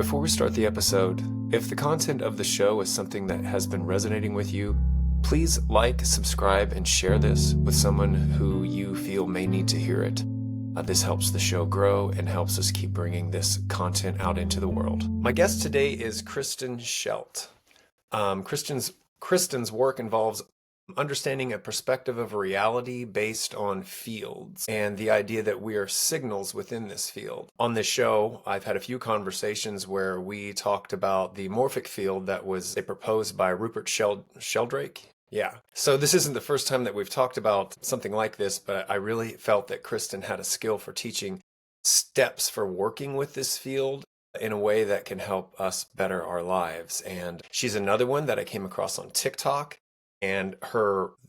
Before we start the episode, if the content of the show is something that has been resonating with you, please like, subscribe, and share this with someone who you feel may need to hear it. This helps the show grow and helps us keep bringing this content out into the world. My guest today is Kristen Schelt. Kristen's work involves understanding a perspective of reality based on fields and the idea that we are signals within this field. On this show, I've had a few conversations where we talked about the morphic field that was proposed by Rupert Sheldrake. Yeah. So this isn't the first time that we've talked about something like this, but I really felt that Kristen had a skill for teaching steps for working with this field in a way that can help us better our lives. And she's another one that I came across on TikTok. And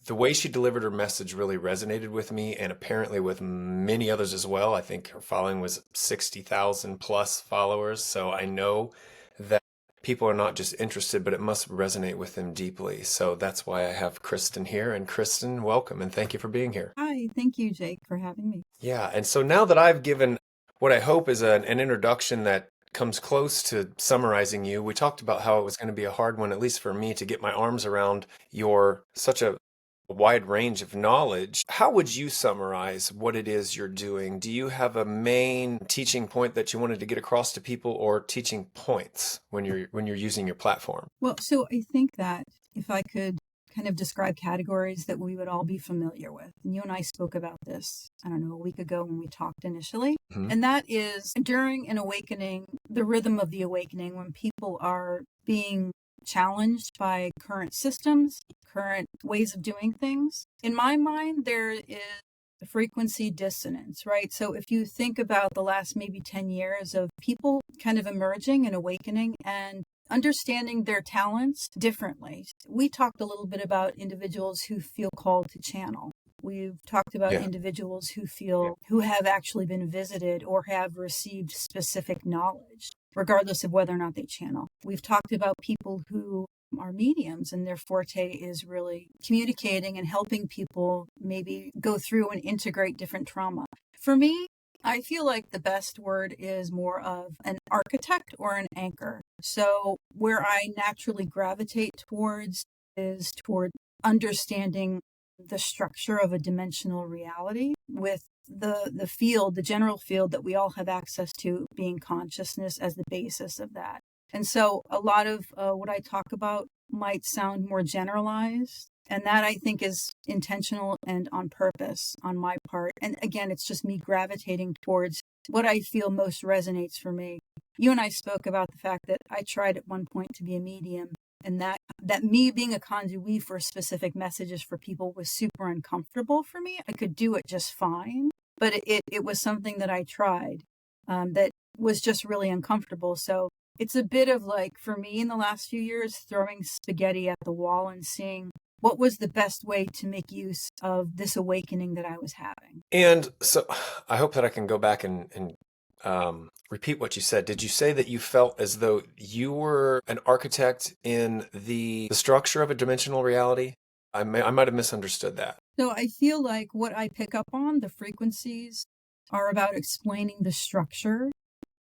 the way she delivered her message really resonated with me, and apparently with many others as well. I think her following was 60,000 plus followers. So I know that people are not just interested, but it must resonate with them deeply. So that's why I have Kristen here. And Kristen, welcome, and thank you for being here. Hi, thank you, Jake, for having me. Yeah, and so now that I've given what I hope is an introduction that comes close to summarizing you. We talked about how it was going to be a hard one, at least for me, to get my arms around such a wide range of knowledge. How would you summarize what it is you're doing? Do you have a main teaching point that you wanted to get across to people, or teaching points when you're using your platform? Well, so I think that if I could kind of describe categories that we would all be familiar with. And you and I spoke about this, I don't know, a week ago when we talked initially. Mm-hmm. And that is during an awakening, the rhythm of the awakening, when people are being challenged by current systems, current ways of doing things. In my mind, there is a frequency dissonance, right? So if you think about the last maybe 10 years of people kind of emerging and awakening and understanding their talents differently. We talked a little bit about individuals who feel called to channel. We've talked about individuals who have actually been visited or have received specific knowledge, regardless of whether or not they channel. We've talked about people who are mediums and their forte is really communicating and helping people maybe go through and integrate different trauma. For me, I feel like the best word is more of an architect or an anchor. So where I naturally gravitate towards is toward understanding the structure of a dimensional reality with the field, the general field that we all have access to, being consciousness as the basis of that. And so a lot of what I talk about might sound more generalized. And that, I think, is intentional and on purpose on my part. And again, it's just me gravitating towards what I feel most resonates for me. You and I spoke about the fact that I tried at one point to be a medium, and that me being a conduit for specific messages for people was super uncomfortable for me. I could do it just fine, but it was something that I tried that was just really uncomfortable. So it's a bit of like, for me in the last few years, throwing spaghetti at the wall and seeing what was the best way to make use of this awakening that I was having. And so I hope that I can go back and repeat what you said. Did you say that you felt as though you were an architect in the structure of a dimensional reality? I might have misunderstood that. So I feel like what I pick up on, the frequencies, are about explaining the structure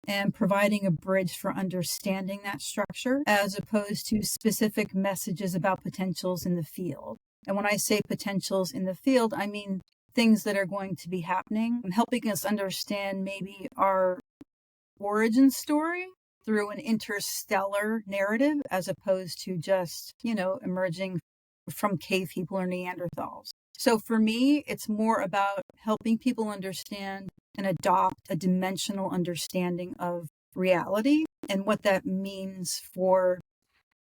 and providing a bridge for understanding that structure, as opposed to specific messages about potentials in the field. And when I say potentials in the field, I mean things that are going to be happening, and helping us understand maybe our origin story through an interstellar narrative, as opposed to just, emerging from cave people or Neanderthals. So for me, it's more about helping people understand and adopt a dimensional understanding of reality and what that means for,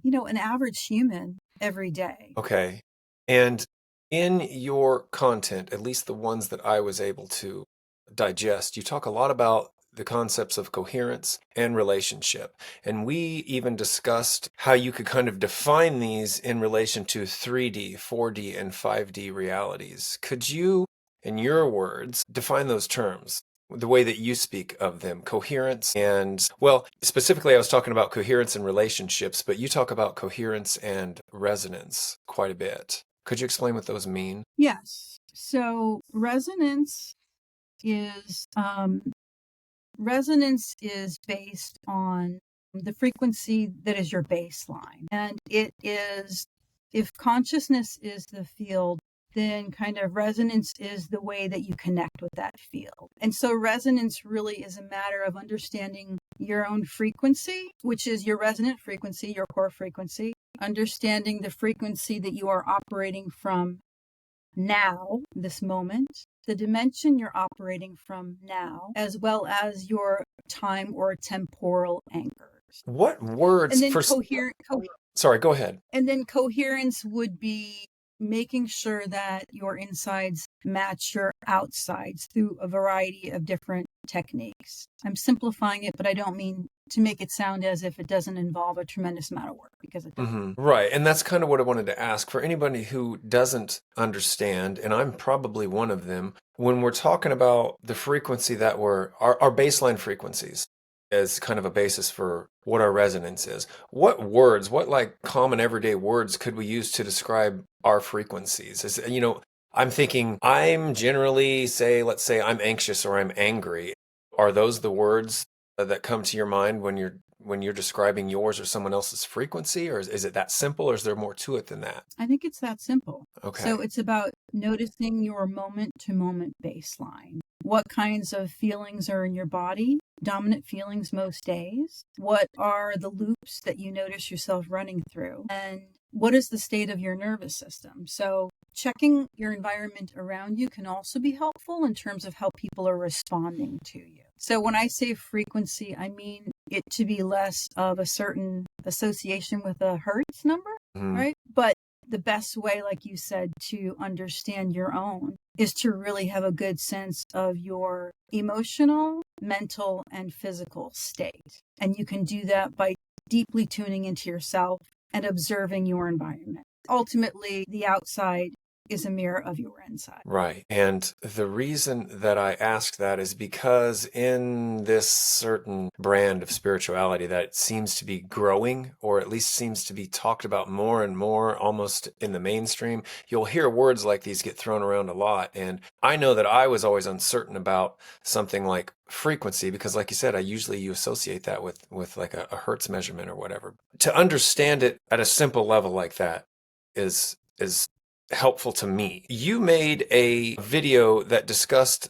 an average human every day. Okay. And in your content, at least the ones that I was able to digest, you talk a lot about the concepts of coherence and relationship. And we even discussed how you could kind of define these in relation to 3D, 4D, and 5D realities. Could you, in your words, define those terms, the way that you speak of them, coherence and, well, specifically I was talking about coherence and relationships, but you talk about coherence and resonance quite a bit. Could you explain what those mean? Yes. So resonance is based on the frequency that is your baseline. And it is, if consciousness is the field, then kind of resonance is the way that you connect with that field. And so resonance really is a matter of understanding your own frequency, which is your resonant frequency, your core frequency, understanding the frequency that you are operating from now, this moment, the dimension you're operating from now, as well as your time or temporal anchors. What words and then for... Sorry, go ahead. And then coherence would be making sure that your insides match your outsides through a variety of different techniques. I'm simplifying it, but I don't mean to make it sound as if it doesn't involve a tremendous amount of work, because it doesn't. Right. And that's kind of what I wanted to ask for anybody who doesn't understand, and I'm probably one of them, when we're talking about the frequency that our baseline frequencies as kind of a basis for what our resonance is. What words, what like common everyday words could we use to describe our frequencies? I'm thinking I'm generally let's say I'm anxious or I'm angry. Are those the words that come to your mind when you're describing yours or someone else's frequency, or is it that simple, or is there more to it than that? I think it's that simple. Okay. So it's about noticing your moment to moment baseline. What kinds of feelings are in your body? Dominant feelings most days? What are the loops that you notice yourself running through? And what is the state of your nervous system? So checking your environment around you can also be helpful in terms of how people are responding to you. So when I say frequency, I mean it to be less of a certain association with a Hertz number, right? But the best way, like you said, to understand your own is to really have a good sense of your emotional, mental, and physical state. And you can do that by deeply tuning into yourself and observing your environment. Ultimately, the outside is a mirror of your inside. Right. And the reason that I ask that is because in this certain brand of spirituality that seems to be growing, or at least seems to be talked about more and more, almost in the mainstream, you'll hear words like these get thrown around a lot. And I know that I was always uncertain about something like frequency, because like you said, you associate that with like a Hertz measurement or whatever. To understand it at a simple level like that is helpful to me. You made a video that discussed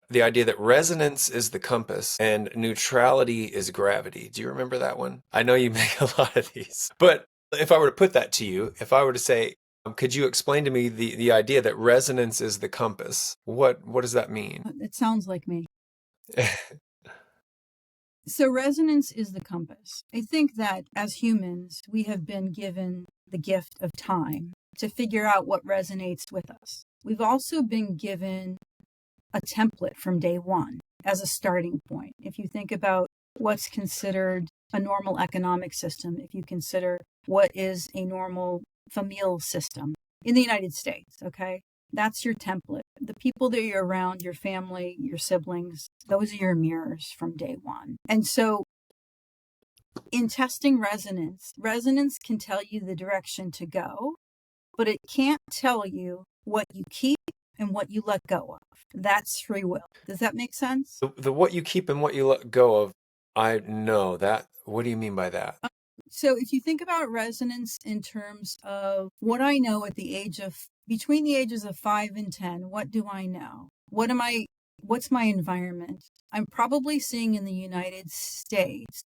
the idea that resonance is the compass and neutrality is gravity. Do you remember that one? I know you make a lot of these, but if I were to put that to you, if I were to say, could you explain to me the idea that resonance is the compass? What does that mean? It sounds like me. So resonance is the compass. I think that as humans, we have been given the gift of time to figure out what resonates with us. We've also been given a template from day one as a starting point. If you think about what's considered a normal economic system, if you consider what is a normal familial system in the United States, okay? That's your template. The people that you're around, your family, your siblings, those are your mirrors from day one. And so in testing resonance can tell you the direction to go, but it can't tell you what you keep and what you let go of. That's free will. Does that make sense? The what you keep and what you let go of, I know that. What do you mean by that? So if you think about resonance in terms of what I know between the ages of 5 and 10, what do I know? What's my environment? I'm probably seeing in the United States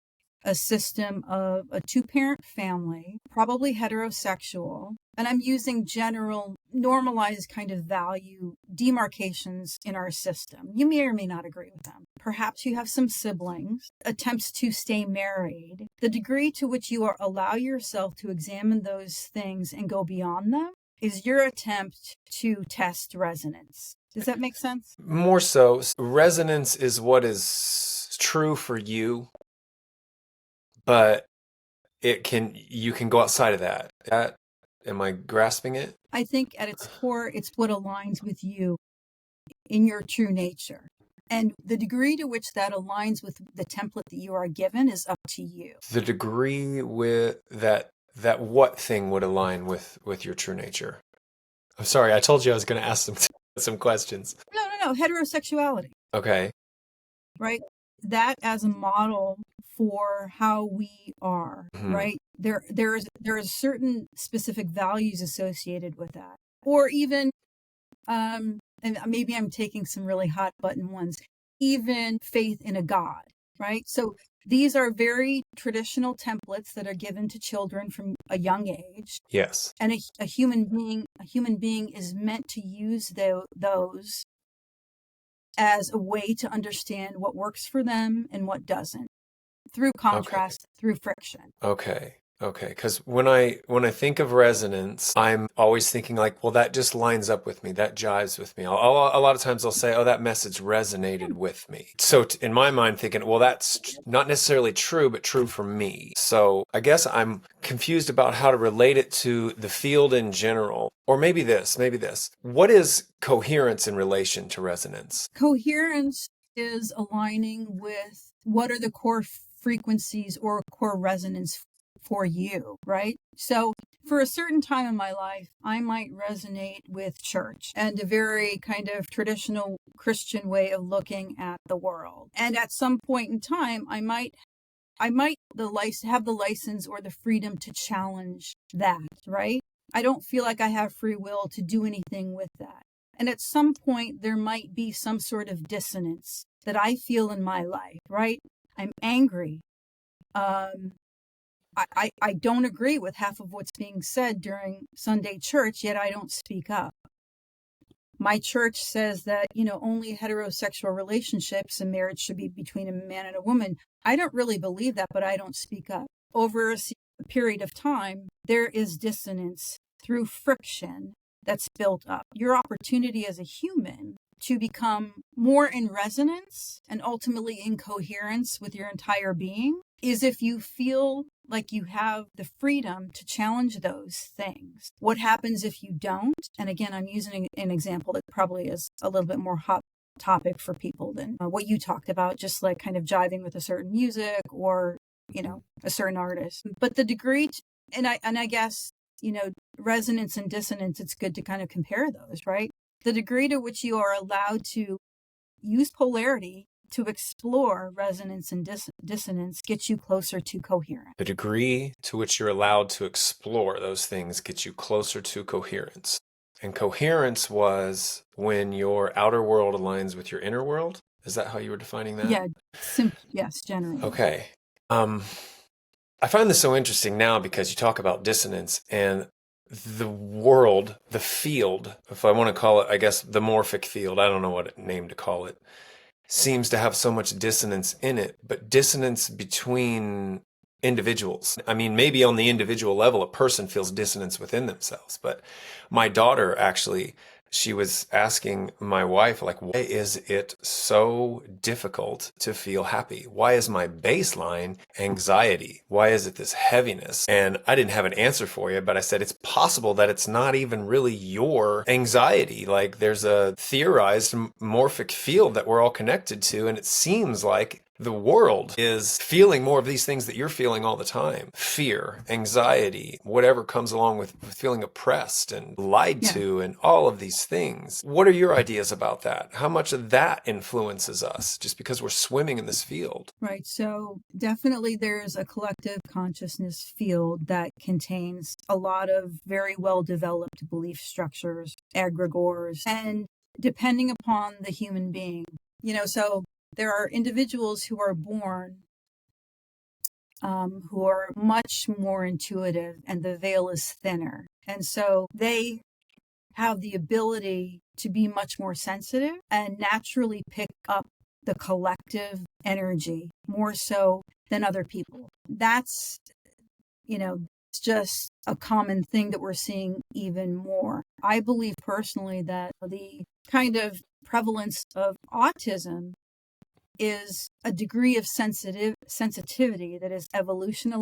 a system of a 2-parent family, probably heterosexual, and I'm using general normalized kind of value demarcations in our system. You may or may not agree with them. Perhaps you have some siblings, attempts to stay married. The degree to which you allow yourself to examine those things and go beyond them is your attempt to test resonance. Does that make sense? More so, resonance is what is true for you, but you can go outside of that. Am I grasping it? I think at its core, it's what aligns with you in your true nature. And the degree to which that aligns with the template that you are given is up to you. The degree with that what thing would align with your true nature? I'm sorry, I told you I was going to ask some questions. No. Heterosexuality. Okay. Right? that as a model for how we are, right? There is certain specific values associated with that. Or even, and maybe I'm taking some really hot button ones, even faith in a God, right? So these are very traditional templates that are given to children from a young age. Yes. And a human being is meant to use those as a way to understand what works for them and what doesn't, through contrast, through friction. Okay. Because when I think of resonance, I'm always thinking like, well, that just lines up with me. That jives with me. A lot of times I'll say, oh, that message resonated with me. So in my mind, thinking, well, that's not necessarily true, but true for me. So I guess I'm confused about how to relate it to the field in general. Or maybe this. What is coherence in relation to resonance? Coherence is aligning with what are the core frequencies or core resonance for you, right? So for a certain time in my life, I might resonate with church and a very kind of traditional Christian way of looking at the world. And at some point in time, I might have the license or the freedom to challenge that, right? I don't feel like I have free will to do anything with that. And at some point, there might be some sort of dissonance that I feel in my life, right? I'm angry. I don't agree with half of what's being said during Sunday church, yet I don't speak up. My church says that, only heterosexual relationships and marriage should be between a man and a woman. I don't really believe that, but I don't speak up. Over a period of time, there is dissonance through friction that's built up. Your opportunity as a human to become more in resonance and ultimately in coherence with your entire being is if you feel like you have the freedom to challenge those things. What happens if you don't? And again, I'm using an example that probably is a little bit more hot topic for people than what you talked about, just like kind of jiving with a certain music or, a certain artist. But the degree, and I guess, resonance and dissonance, it's good to kind of compare those, right? The degree to which you are allowed to use polarity to explore resonance and dissonance gets you closer to coherence. The degree to which you're allowed to explore those things gets you closer to coherence. And coherence was when your outer world aligns with your inner world. Is that how you were defining that? Yeah, yes, generally. Okay. I find this so interesting now because you talk about dissonance and the world, the field, if I want to call it, I guess the morphic field, I don't know what name to call it, seems to have so much dissonance in it, but dissonance between individuals. I mean, maybe on the individual level, a person feels dissonance within themselves, but my daughter actually, she was asking my wife, like, why is it so difficult to feel happy? Why is my baseline anxiety? Why is it this heaviness? And I didn't have an answer for you, but I said, it's possible that it's not even really your anxiety. Like there's a theorized morphic field that we're all connected to. And it seems like the world is feeling more of these things that you're feeling all the time. Fear, anxiety, whatever comes along with feeling oppressed and lied to and all of these things. What are your ideas about that? How much of that influences us just because we're swimming in this field? Right. So definitely there's a collective consciousness field that contains a lot of very well developed belief structures, egregores, and depending upon the human being, so there are individuals who are born who are much more intuitive and the veil is thinner. And so they have the ability to be much more sensitive and naturally pick up the collective energy more so than other people. That's, it's just a common thing that we're seeing even more. I believe personally that the kind of prevalence of autism is a degree of sensitivity that is evolution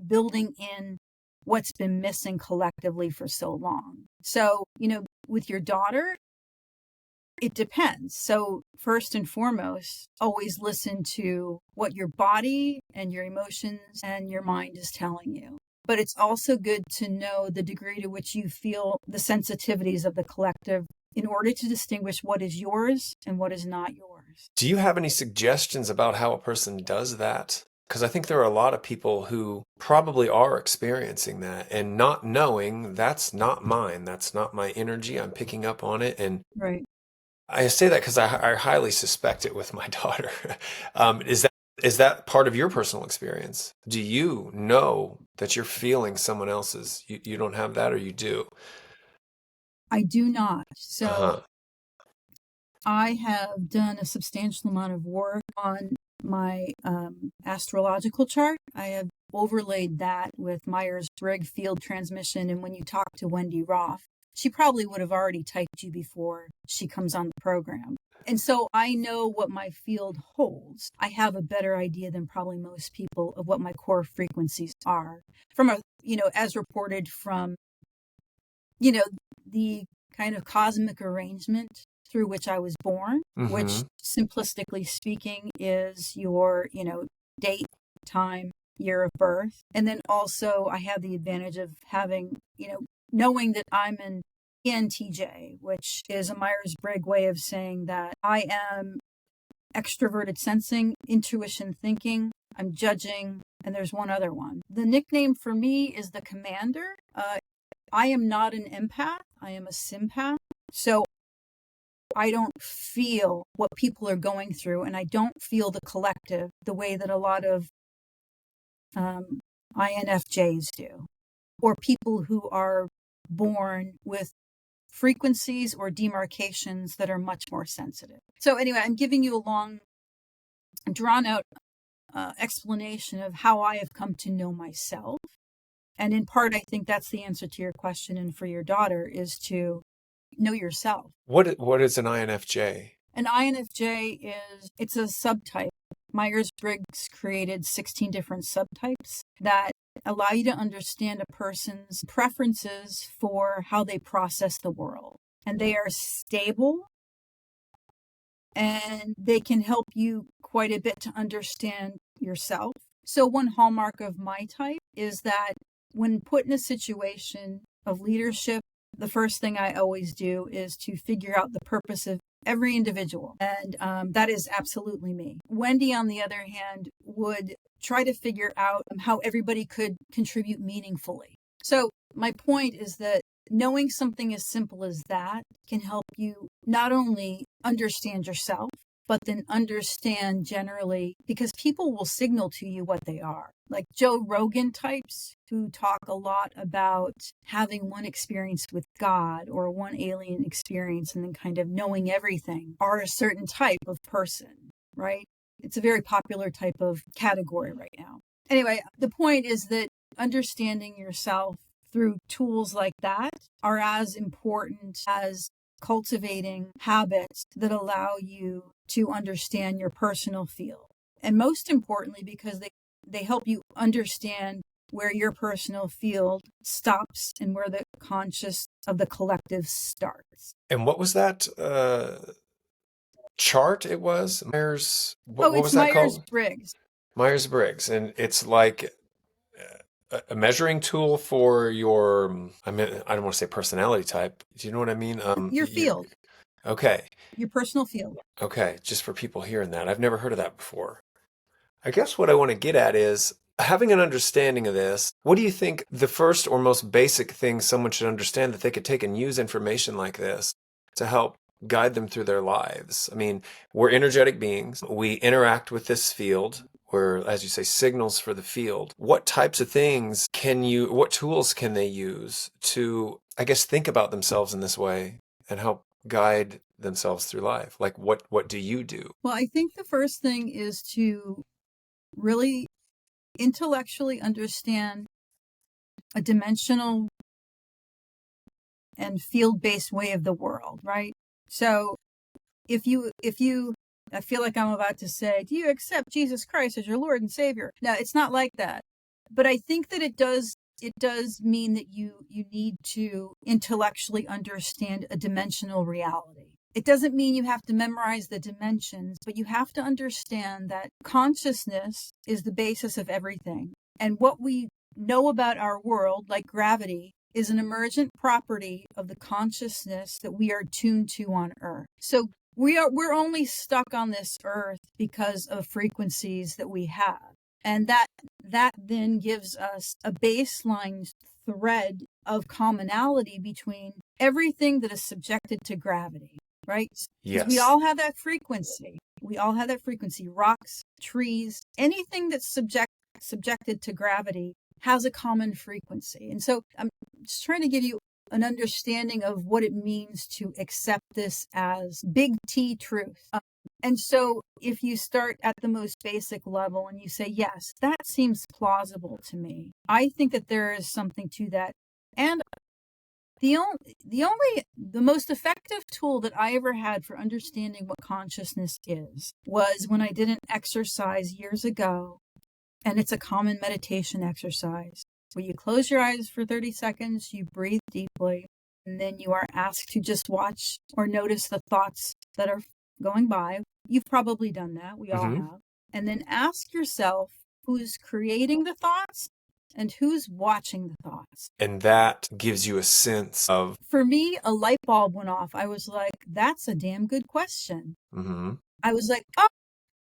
building in what's been missing collectively for so long. So, with your daughter, it depends. So first and foremost, always listen to what your body and your emotions and your mind is telling you. But it's also good to know the degree to which you feel the sensitivities of the collective in order to distinguish what is yours and what is not yours. others. Do you have any suggestions about how a person does that? Because I think there are a lot of people who probably are experiencing that and not knowing that's not mine. That's not my energy. I'm picking up on it. And Right. I say that because I highly suspect it with my daughter. Is that part of your personal experience? Do you know that you're feeling someone else's? You don't have that, or you do? I do not. So Uh-huh. I have done a substantial amount of work on my astrological chart. I have overlaid that with Myers-Briggs field transmission. And when you talk to Wendy Roth, she probably would have already typed you before she comes on the program. And so I know what my field holds. I have a better idea than probably most people of what my core frequencies are from as reported from, the kind of cosmic arrangement through which I was born, which simplistically speaking is your, date, time, year of birth. And then also I have the advantage of having, knowing that I'm an ENTJ, which is a Myers-Briggs way of saying that I am extroverted sensing, intuition thinking, I'm judging, and there's one other one. The nickname for me is the commander. I am not an empath. I am a sympath. So I don't feel what people are going through, and I don't feel the collective the way that a lot of INFJs do, or people who are born with frequencies or demarcations that are much more sensitive. So anyway, I'm giving you a long, drawn out explanation of how I have come to know myself. And in part, I think that's the answer to your question. And for your daughter is to know yourself. What is an INFJ? An INFJ it's a subtype. Myers-Briggs created 16 different subtypes that allow you to understand a person's preferences for how they process the world. And they are stable, and they can help you quite a bit to understand yourself. So one hallmark of my type is that when put in a situation of leadership, the first thing I always do is to figure out the purpose of every individual. And that is absolutely me. Wendy, on the other hand, would try to figure out how everybody could contribute meaningfully. So my point is that knowing something as simple as that can help you not only understand yourself, but then understand generally, because people will signal to you what they are. Like Joe Rogan types who talk a lot about having one experience with God or one alien experience and then kind of knowing everything are a certain type of person, right? It's a very popular type of category right now. Anyway, the point is that understanding yourself through tools like that are as important as cultivating habits that allow you to understand your personal field. And most importantly, because they help you understand where your personal field stops and where the conscious of the collective starts. And what was that chart? It was Myers. What It's was that called? Myers-Briggs. Myers-Briggs, and it's like a measuring tool for your. I mean, I don't want to say personality type. Do you know what I mean? Your field, Okay. your personal field. Okay, just for people hearing that, I've never heard of that before. I guess what I want to get at is having an understanding of this. What do you think the first or most basic thing someone should understand that they could take and use information like this to help guide them through their lives? I mean, we're energetic beings. We interact with this field. We're, as you say, signals for the field. What types of things what tools can they use to, I guess, think about themselves in this way and help guide themselves through life? Like what do you do? Well, I think the first thing is to really intellectually understand a dimensional and field-based way of the world, right? So if you I feel like I'm about to say, do you accept Jesus Christ as your Lord and Savior? No, it's not like that. But I think that it does mean that you need to intellectually understand a dimensional reality. It doesn't mean you have to memorize the dimensions, but you have to understand that consciousness is the basis of everything. And what we know about our world, like gravity, is an emergent property of the consciousness that we are tuned to on Earth. So we're only stuck on this earth because of frequencies that we have. And that then gives us a baseline thread of commonality between everything that is subjected to gravity, right? Because we Yes. all have that frequency. We all have that frequency. Rocks, trees, anything that's subjected to gravity has a common frequency. And so I'm just trying to give you an understanding of what it means to accept this as big T truth. And so if you start at the most basic level and you say, yes, that seems plausible to me, I think that there is something to that. And the most effective tool that I ever had for understanding what consciousness is was when I did an exercise years ago, and it's a common meditation exercise where you close your eyes for 30 seconds, you breathe deeply, and then you are asked to just watch or notice the thoughts that are going by. You've probably done that. We all have. And then ask yourself who's creating the thoughts and who's watching the thoughts. And that gives you a sense of... For me, a light bulb went off. I was like, that's a damn good question. I was like, oh,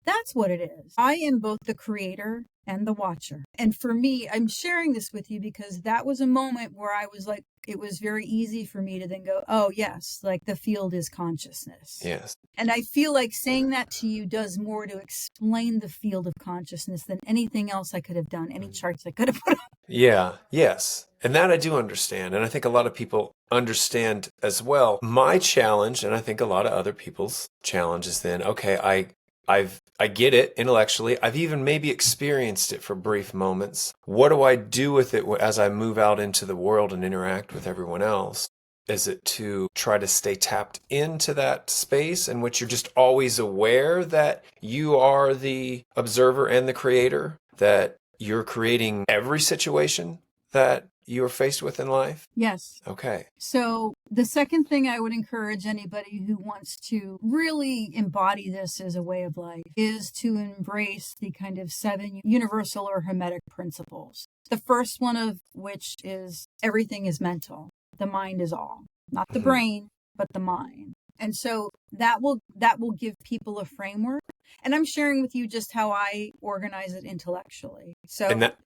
that's what it is. I am both the creator and the watcher. And for me, I'm sharing this with you because that was a moment where I was like, it was very easy for me to then go, oh, yes, like the field is consciousness. Yes. And I feel like saying that to you does more to explain the field of consciousness than anything else I could have done, any charts I could have put up. Yeah, yes. And that I do understand. And I think a lot of people understand as well. My challenge, and I think a lot of other people's challenge is then, okay, I get it intellectually. I've even maybe experienced it for brief moments. What do I do with it as I move out into the world and interact with everyone else? Is it to try to stay tapped into that space in which you're just always aware that you are the observer and the creator, that you're creating every situation that you are faced with in life? Yes. Okay. So the second thing I would encourage anybody who wants to really embody this as a way of life is to embrace the kind of 7 universal or hermetic principles. The first one of which is everything is mental. The mind is all, not the brain, but the mind. And so that will give people a framework. And I'm sharing with you just how I organize it intellectually. So And that,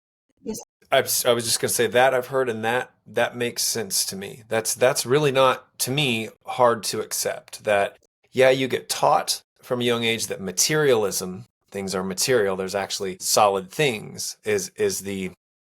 yes. I was just going to say that I've heard, and that makes sense to me. That's really not, to me, hard to accept. That, yeah, you get taught from a young age that materialism, things are material, there's actually solid things, is the,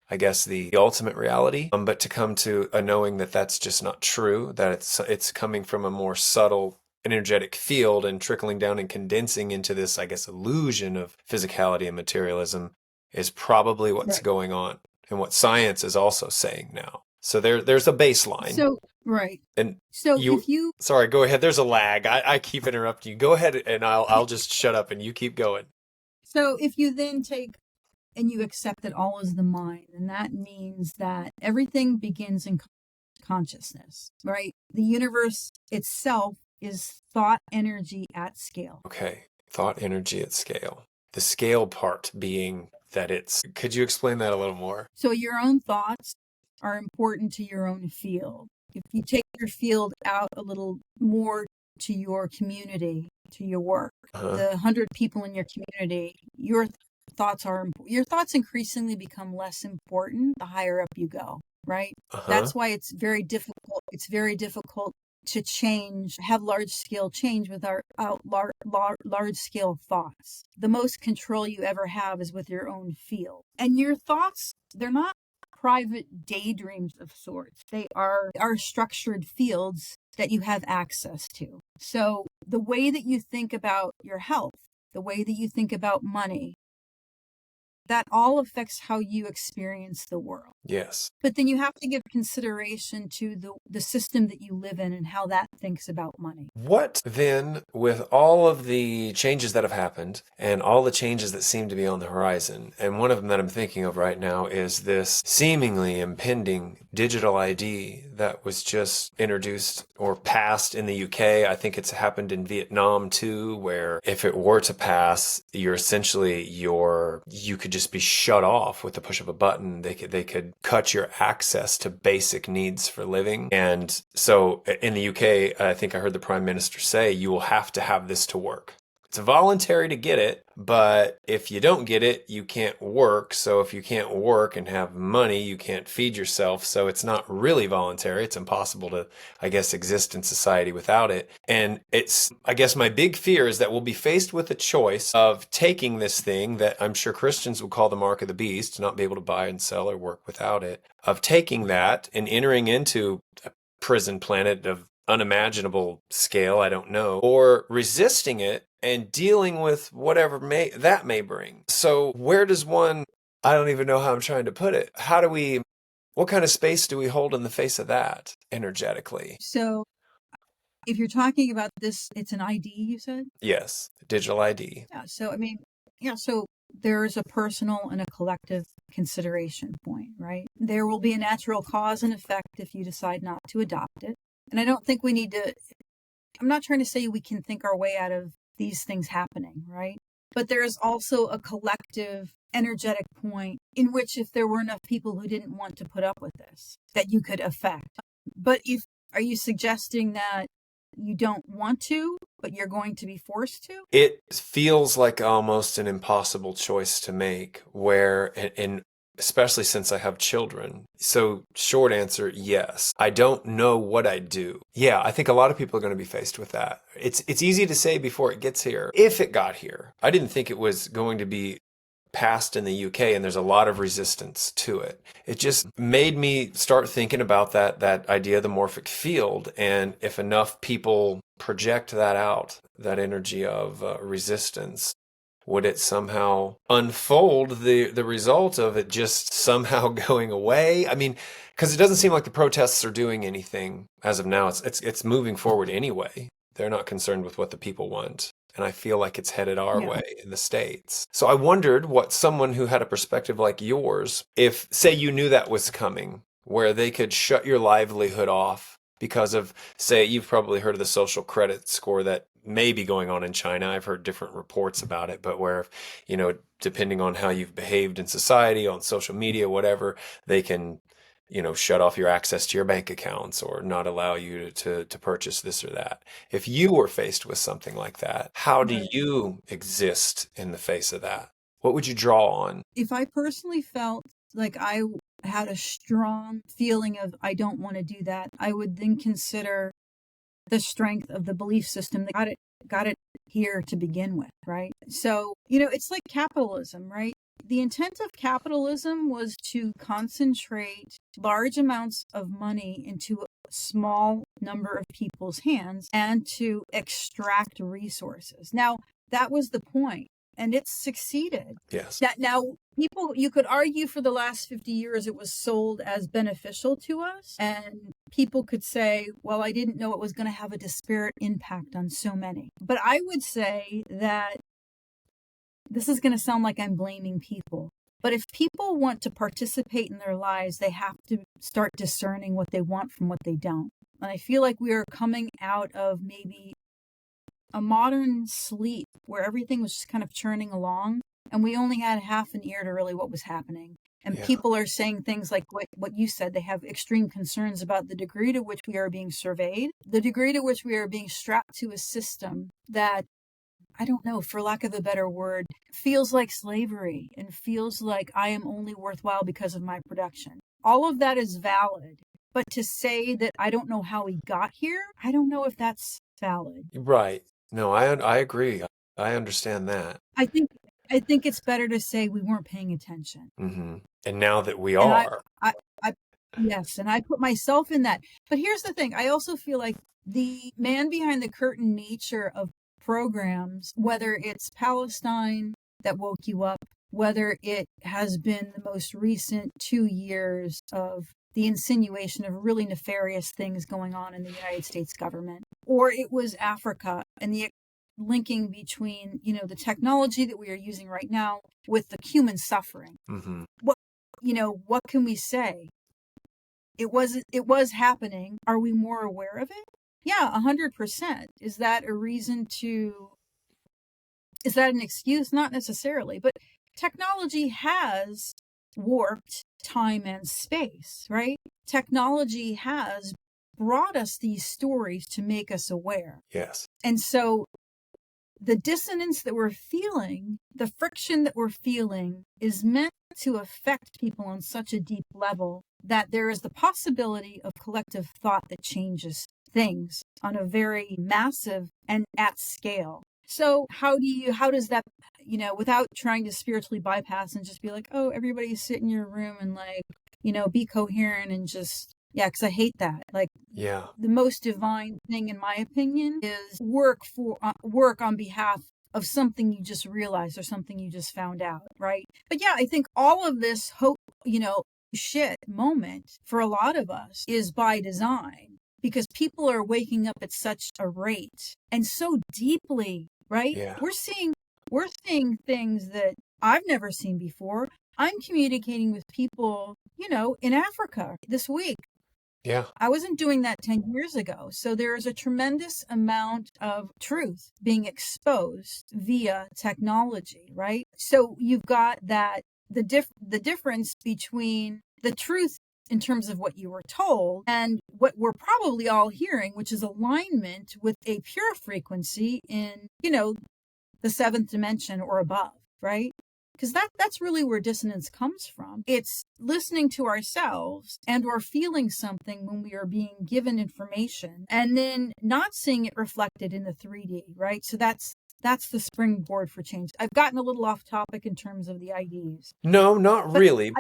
I guess, the ultimate reality. But to come to a knowing that that's just not true, that it's coming from a more subtle energetic field and trickling down and condensing into this, I guess, illusion of physicality and materialism is probably what's going on, and what science is also saying now. So there's a baseline. So, right. And so if you... Sorry, go ahead. There's a lag. I keep interrupting you. Go ahead, and I'll just shut up and you keep going. So if you then take and you accept that all is the mind, and that means that everything begins in consciousness, right? The universe itself is thought energy at scale. Okay. Thought energy at scale. The scale part being that could you explain that a little more? So your own thoughts are important to your own field. If you take your field out a little more to your community, to your work, the 100 people in your community, your thoughts increasingly become less important the higher up you go, right? That's why it's very difficult. It's very difficult to have large scale change without large scale thoughts. The most control you ever have is with your own field. And your thoughts, they're not private daydreams of sorts. They are structured fields that you have access to. So the way that you think about your health, the way that you think about money, that all affects how you experience the world. Yes. But then you have to give consideration to the system that you live in and how that thinks about money. What then, with all of the changes that have happened and all the changes that seem to be on the horizon, and one of them that I'm thinking of right now is this seemingly impending digital ID that was just introduced or passed in the UK. I think it's happened in Vietnam too, where if it were to pass, you could just just be shut off with the push of a button. They could cut your access to basic needs for living. And so in the UK, I think I heard the Prime Minister say, you will have to have this to work. It's voluntary to get it, but if you don't get it, you can't work. So if you can't work and have money, you can't feed yourself. So it's not really voluntary. It's impossible to, I guess, exist in society without it. And I guess my big fear is that we'll be faced with a choice of taking this thing that I'm sure Christians would call the mark of the beast, not be able to buy and sell or work without it, of taking that and entering into a prison planet of unimaginable scale, I don't know, or resisting it and dealing with whatever that may bring. So where does one, I don't even know how I'm trying to put it. What kind of space do we hold in the face of that energetically? So if you're talking about this, it's an ID, you said? Yes, digital ID. Yeah. So, I mean, yeah. So there's a personal and a collective consideration point, right? There will be a natural cause and effect if you decide not to adopt it. And I don't think we need to, I'm not trying to say we can think our way out of these things happening, right? But there is also a collective energetic point in which if there were enough people who didn't want to put up with this, that you could affect. But are you suggesting that you don't want to, but you're going to be forced to? It feels like almost an impossible choice to make where, and especially since I have children. So short answer, yes. I don't know what I'd do. Yeah, I think a lot of people are going to be faced with that. It's easy to say before it gets here. If it got here, I didn't think it was going to be passed in the UK, and there's a lot of resistance to it. It just made me start thinking about that idea of the morphic field, and if enough people project that out, that energy of resistance, would it somehow unfold the result of it just somehow going away? I mean, because it doesn't seem like the protests are doing anything as of now. It's moving forward anyway. They're not concerned with what the people want. And I feel like it's headed our way in the States. So I wondered what someone who had a perspective like yours, if, say, you knew that was coming, where they could shut your livelihood off because of, say, you've probably heard of the social credit score that may be going on in China. I've heard different reports about it, but where, depending on how you've behaved in society, on social media, whatever, they can, shut off your access to your bank accounts or not allow you to purchase this or that. If you were faced with something like that, how do you exist in the face of that? What would you draw on? If I personally felt like I had a strong feeling of I don't want to do that, I would then consider the strength of the belief system that got it here to begin with, right? So, it's like capitalism, right? The intent of capitalism was to concentrate large amounts of money into a small number of people's hands and to extract resources. Now, that was the point, and it's succeeded. Yes. Now, you could argue for the last 50 years it was sold as beneficial to us, and people could say, well, I didn't know it was going to have a disparate impact on so many. But I would say that this is going to sound like I'm blaming people. But if people want to participate in their lives, they have to start discerning what they want from what they don't. And I feel like we are coming out of maybe a modern sleep where everything was just kind of churning along and we only had half an ear to really what was happening. And people are saying things like what you said. They have extreme concerns about the degree to which we are being surveyed, the degree to which we are being strapped to a system that, I don't know, for lack of a better word, feels like slavery and feels like I am only worthwhile because of my production. All of that is valid. But to say that I don't know how we got here, I don't know if that's valid. Right. No, I agree. I understand that. I think it's better to say we weren't paying attention. Mm-hmm. And now that we And are. yes, and I put myself in that. But here's the thing. I also feel like the man behind the curtain nature of programs, whether it's Palestine that woke you up, whether it has been the most recent 2 years of the insinuation of really nefarious things going on in the United States government, or it was Africa and the linking between, the technology that we are using right now with the human suffering. Mm-hmm. What can we say? It was happening. Are we more aware of it? Yeah, 100%. Is that an excuse? Not necessarily, but technology has warped time and space, right? Technology has brought us these stories to make us aware. Yes. And so the dissonance that we're feeling, the friction that we're feeling, is meant to affect people on such a deep level that there is the possibility of collective thought that changes things on a very massive and at scale. So how does that, without trying to spiritually bypass and just be like, oh, everybody sit in your room and like, be coherent and just, yeah, because I hate that. Like, yeah, the most divine thing, in my opinion, is work on behalf of something you just realized or something you just found out, right? But yeah, I think all of this hope, shit moment for a lot of us is by design, because people are waking up at such a rate and so deeply, right? yeah, We're seeing things that I've never seen before. I'm communicating with people, in Africa this week. yeah. I wasn't doing that 10 years ago. So there is a tremendous amount of truth being exposed via technology, right? So you've got that the difference between the truth in terms of what you were told and what we're probably all hearing, which is alignment with a pure frequency in, the seventh dimension or above, right? Because that's really where dissonance comes from. It's listening to ourselves and or feeling something when we are being given information and then not seeing it reflected in the 3D, right? So that's the springboard for change. I've gotten a little off topic in terms of the IDs. No, not But really,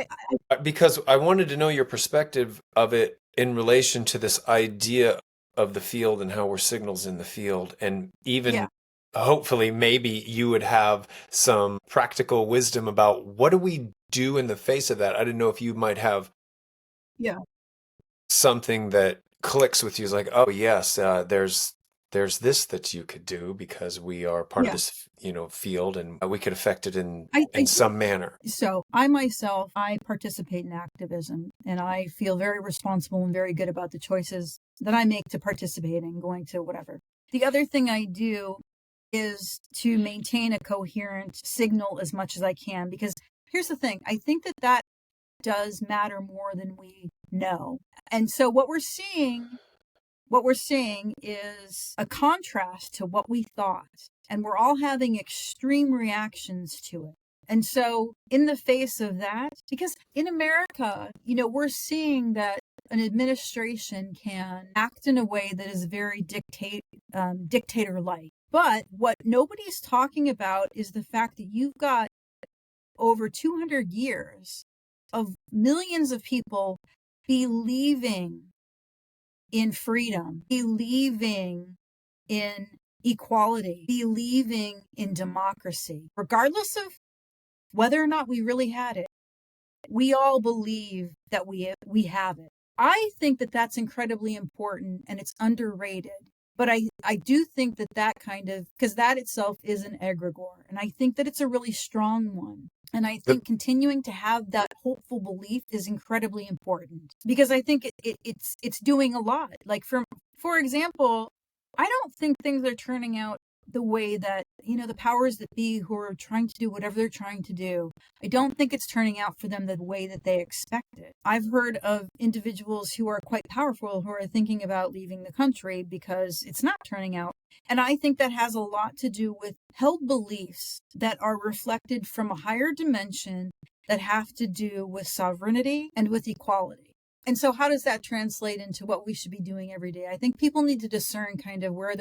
because I wanted to know your perspective of it in relation to this idea of the field and how we're signals in the field, and even yeah, hopefully maybe you would have some practical wisdom about what do we do in the face of that. I didn't know if you might have yeah. something that clicks with you, is like, oh yes, there's this that you could do because we are part of Yeah. this, field, and we could affect it in I some manner. So I participate in activism, and I feel very responsible and very good about the choices that I make to participate in, going to whatever. The other thing I do is to maintain a coherent signal as much as I can, because here's the thing. I think that does matter more than we know. And so what we're seeing is a contrast to what we thought, and we're all having extreme reactions to it. And so in the face of that, because in America, we're seeing that an administration can act in a way that is very dictator-like. But what nobody's talking about is the fact that you've got over 200 years of millions of people believing in freedom, believing in equality, believing in democracy, regardless of whether or not we really had it. We all believe that we have it. I think that that's incredibly important and it's underrated. But I do think that kind of, because that itself is an egregore. And I think that it's a really strong one. And I think continuing to have that hopeful belief is incredibly important, because I think it's doing a lot. Like, for example, I don't think things are turning out the way that, the powers that be who are trying to do whatever they're trying to do, I don't think it's turning out for them the way that they expected. I've heard of individuals who are quite powerful who are thinking about leaving the country because it's not turning out. And I think that has a lot to do with held beliefs that are reflected from a higher dimension that have to do with sovereignty and with equality. And so how does that translate into what we should be doing every day? I think people need to discern kind of where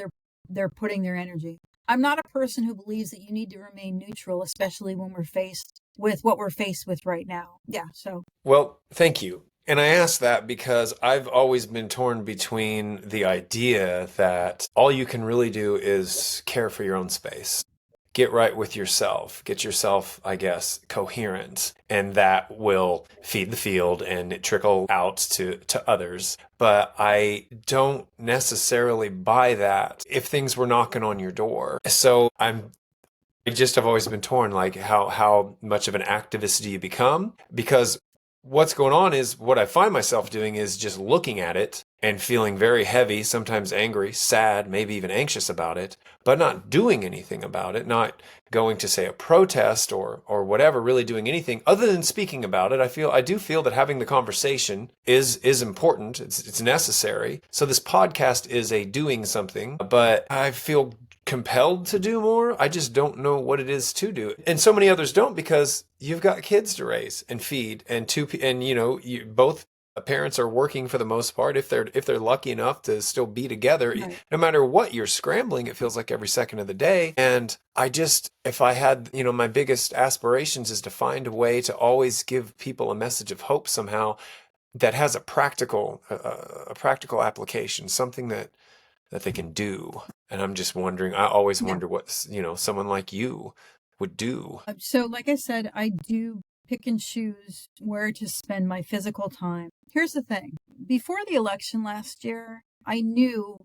they're putting their energy. I'm not a person who believes that you need to remain neutral, especially when we're faced with what we're faced with right now. Yeah. So, Well, thank you. And I ask that because I've always been torn between the idea that all you can really do is care for your own space. Get right with yourself, get yourself, I guess, coherent, and that will feed the field and trickle out to others. But I don't necessarily buy that if things were knocking on your door. So I just have always been torn, like how much of an activist do you become? Because what's going on is what I find myself doing is just looking at it and feeling very heavy, sometimes angry, sad, maybe even anxious about it, but not doing anything about it, not going to say a protest or whatever, really doing anything other than speaking about it. I do feel that having the conversation is important. It's necessary. So this podcast is a doing something, but I feel compelled to do more. I just don't know what it is to do. And so many others don't, because you've got kids to raise and feed, and you both parents are working for the most part, if they're lucky enough to still be together. Right. No matter what, you're scrambling, it feels like every second of the day. And if I had, my biggest aspirations is to find a way to always give people a message of hope somehow that has a practical application, something that they can do. And I'm just wondering, I always wonder what, someone like you would do. So, like I said, I do pick and choose where to spend my physical time. Here's the thing. Before the election last year, I knew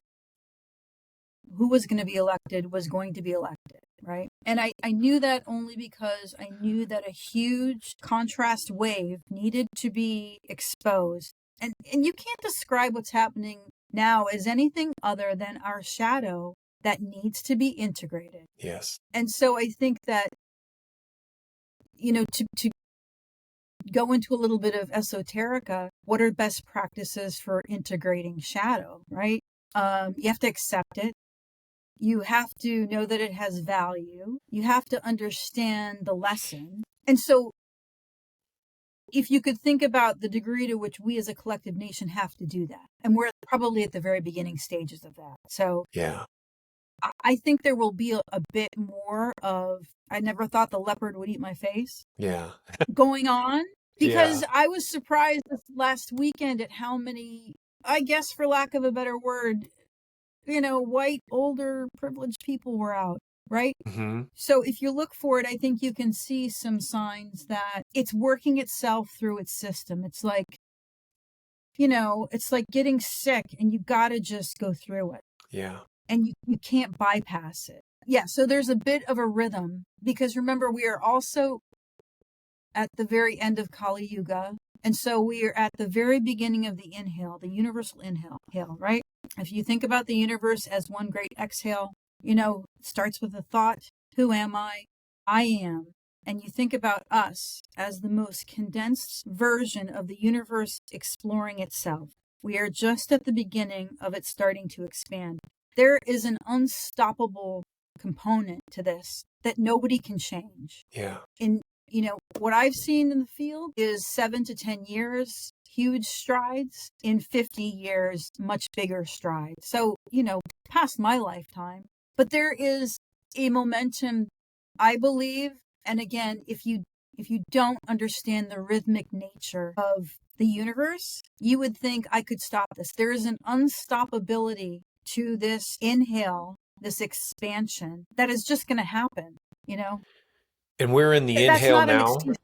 who was going to be elected was going to be elected, right? And I knew that only because I knew that a huge contrast wave needed to be exposed. And you can't describe what's happening now as anything other than our shadow that needs to be integrated. Yes. And so I think that, to go into a little bit of esoterica, what are best practices for integrating shadow, right? You have to accept it. You have to know that it has value. You have to understand the lesson. And so if you could think about the degree to which we as a collective nation have to do that, and we're probably at the very beginning stages of that. So yeah, I think there will be a bit more of, I never thought the leopard would eat my face. Yeah. Going on, because Yeah. I was surprised this last weekend at how many, I guess for lack of a better word, white, older, privileged people were out, right? Mm-hmm. So if you look for it, I think you can see some signs that it's working itself through its system. It's like, it's like getting sick and you got to just go through it. Yeah. And you can't bypass it. Yeah, so there's a bit of a rhythm, because remember, we are also at the very end of Kali Yuga. And so we are at the very beginning of the inhale, the universal inhale, right? If you think about the universe as one great exhale, it starts with a thought, who am I? I am. And you think about us as the most condensed version of the universe exploring itself. We are just at the beginning of it starting to expand. There is an unstoppable component to this that nobody can change. Yeah. What I've seen in the field is 7 to 10 years, huge strides. In 50 years, much bigger strides. So, past my lifetime. But there is a momentum, I believe. And again, if you don't understand the rhythmic nature of the universe, you would think I could stop this. There is an unstoppability to this inhale, this expansion that is just going to happen, And we're in the That's inhale not an now. excuse.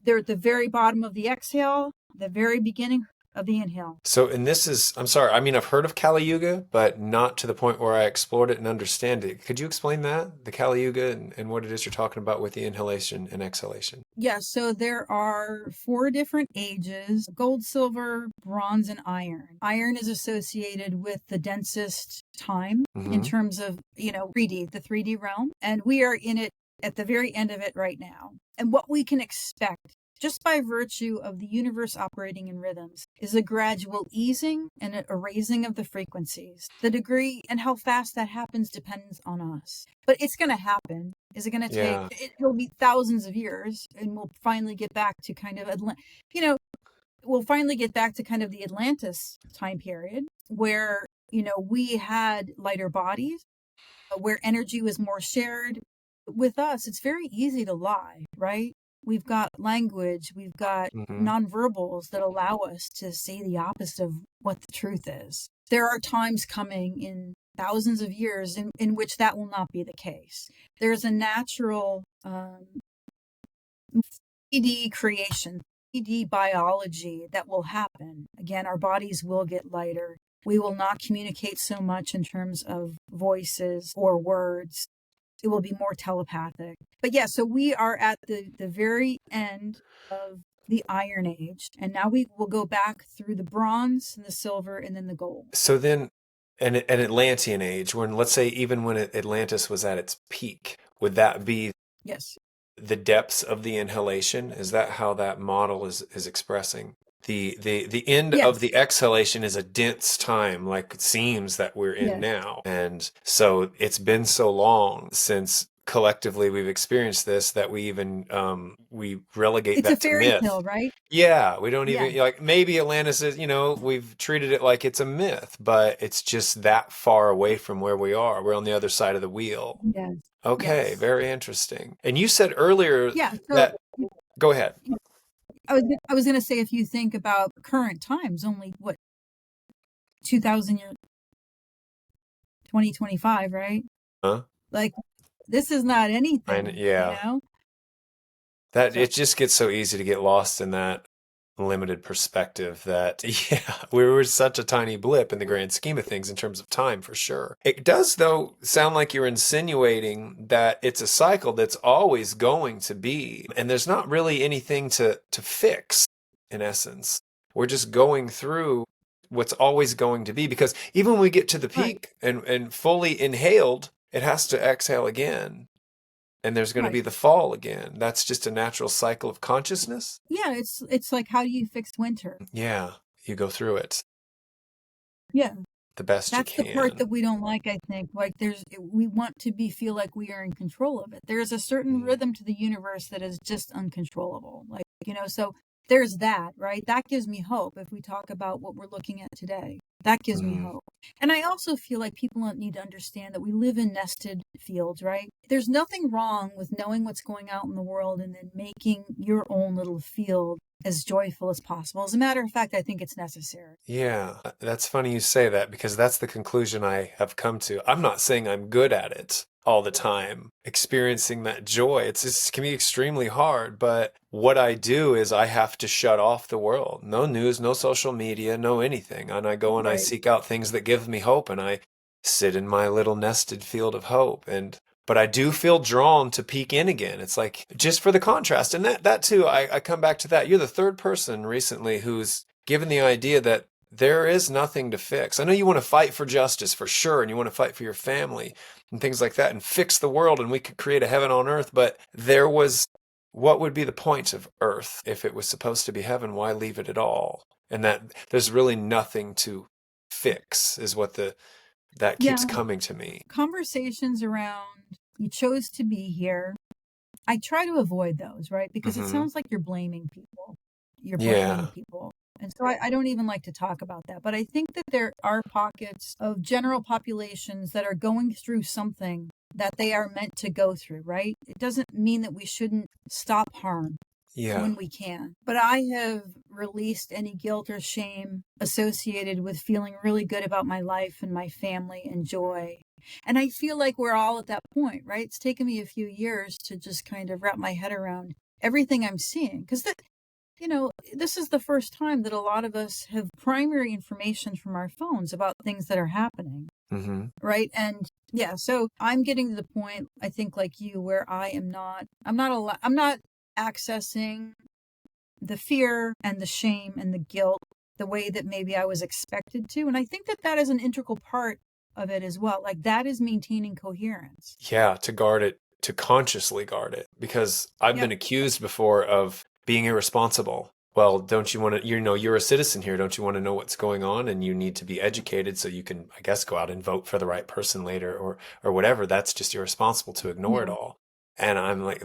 They're at the very bottom of the exhale, the very beginning of the inhale. So, and I'm sorry, I've heard of Kali Yuga, but not to the point where I explored it and understand it. Could you explain that, the Kali Yuga, and what it is you're talking about with the inhalation and exhalation? Yeah, so there are 4 different ages: gold, silver, bronze, and iron. Iron is associated with the densest time in terms of, 3D, the 3D realm. And we are in it at the very end of it right now. And what we can expect, just by virtue of the universe operating in rhythms, is a gradual easing and a raising of the frequencies. The degree and how fast that happens depends on us. But it's going to happen. Is it going to take, it'll be thousands of years, and we'll finally get back to kind of, we'll finally get back to kind of the Atlantis time period where, we had lighter bodies, where energy was more shared. With us, it's very easy to lie, right? We've got language, we've got nonverbals that allow us to say the opposite of what the truth is. There are times coming in thousands of years in which that will not be the case. There's a natural 3D creation, 3D biology that will happen. Again, our bodies will get lighter. We will not communicate so much in terms of voices or words. It will be more telepathic. But yeah, so we are at the very end of the Iron Age, and now we will go back through the Bronze and the Silver and then the Gold. So then an Atlantean age, when let's say even when Atlantis was at its peak, would that be Yes. the depths of the inhalation? Is that how that model is expressing? The end of Yes. the exhalation is a dense time, like it seems that we're in Yes. now. And so it's been so long since collectively we've experienced this that we even we relegate It's a that to fairy myth. tale, right? Yeah, we don't Yeah. even like maybe Atlantis is, we've treated it like it's a myth, but it's just that far away from where we are. We're on the other side of the wheel. Yes. Okay, Yes. very interesting. And you said earlier Yeah. So that, go ahead. I was going to say, if you think about current times, only what, 2000 years, 2025, right? Huh? Like, this is not anything, Yeah. That So it just gets so easy to get lost in that limited perspective that, yeah, we were such a tiny blip in the grand scheme of things in terms of time, for sure. It does, though, sound like you're insinuating that it's a cycle that's always going to be, and there's not really anything to fix, in essence. We're just going through what's always going to be, because even when we get to the right, peak and fully inhaled, it has to exhale again. And there's going to be right. the fall again. That's just a natural cycle of consciousness. Yeah, it's like, how do you fix winter? Yeah, you go through it Yeah. the best you That's the part can. that we don't like, I think. Like, we want to feel like we are in control of it. There's a certain Mm. rhythm to the universe that is just uncontrollable. Like, so there's that, right? That gives me hope if we talk about what we're looking at today. That gives me Mhm. hope. And I also feel like people need to understand that we live in nested fields, right? There's nothing wrong with knowing what's going out in the world and then making your own little field as joyful as possible. As a matter of fact, I think it's necessary. Yeah, that's funny you say that, because that's the conclusion I have come to. I'm not saying I'm good at it all the time, experiencing that joy. It can be extremely hard, but what I do is I have to shut off the world. No news, no social media, no anything. And I go and I Right. seek out things that give me hope, and I sit in my little nested field of hope. But I do feel drawn to peek in again. It's like just for the contrast. And that too, I come back to that. You're the third person recently who's given the idea that there is nothing to fix. I know you want to fight for justice for sure, and you want to fight for your family and things like that and fix the world, and we could create a heaven on earth. But what would be the point of earth if it was supposed to be heaven? Why leave it at all? And that there's really nothing to fix is what that keeps Yeah. coming to me. Conversations around, you chose to be here. I try to avoid those, right? Because it Hmm. sounds like you're blaming people. You're blaming Yeah. people. And so I don't even like to talk about that. But I think that there are pockets of general populations that are going through something that they are meant to go through, right? It doesn't mean that we shouldn't stop harm Yeah. when we can. But I have released any guilt or shame associated with feeling really good about my life and my family and joy. And I feel like we're all at that point, right? It's taken me a few years to just kind of wrap my head around everything I'm seeing. Because, this is the first time that a lot of us have primary information from our phones about things that are happening. Hmm. Right. And yeah, so I'm getting to the point, I think, like you, where I'm not accessing the fear and the shame and the guilt the way that maybe I was expected to. And I think that that is an integral part of it as well. Like, that is maintaining coherence. Yeah, to guard it, to consciously guard it, because I've Yep. been accused before of being irresponsible. Well, don't you want to, you're a citizen here. Don't you want to know what's going on? And you need to be educated so you can, I guess, go out and vote for the right person later or whatever. That's just irresponsible to ignore it Yeah. all. And I'm like,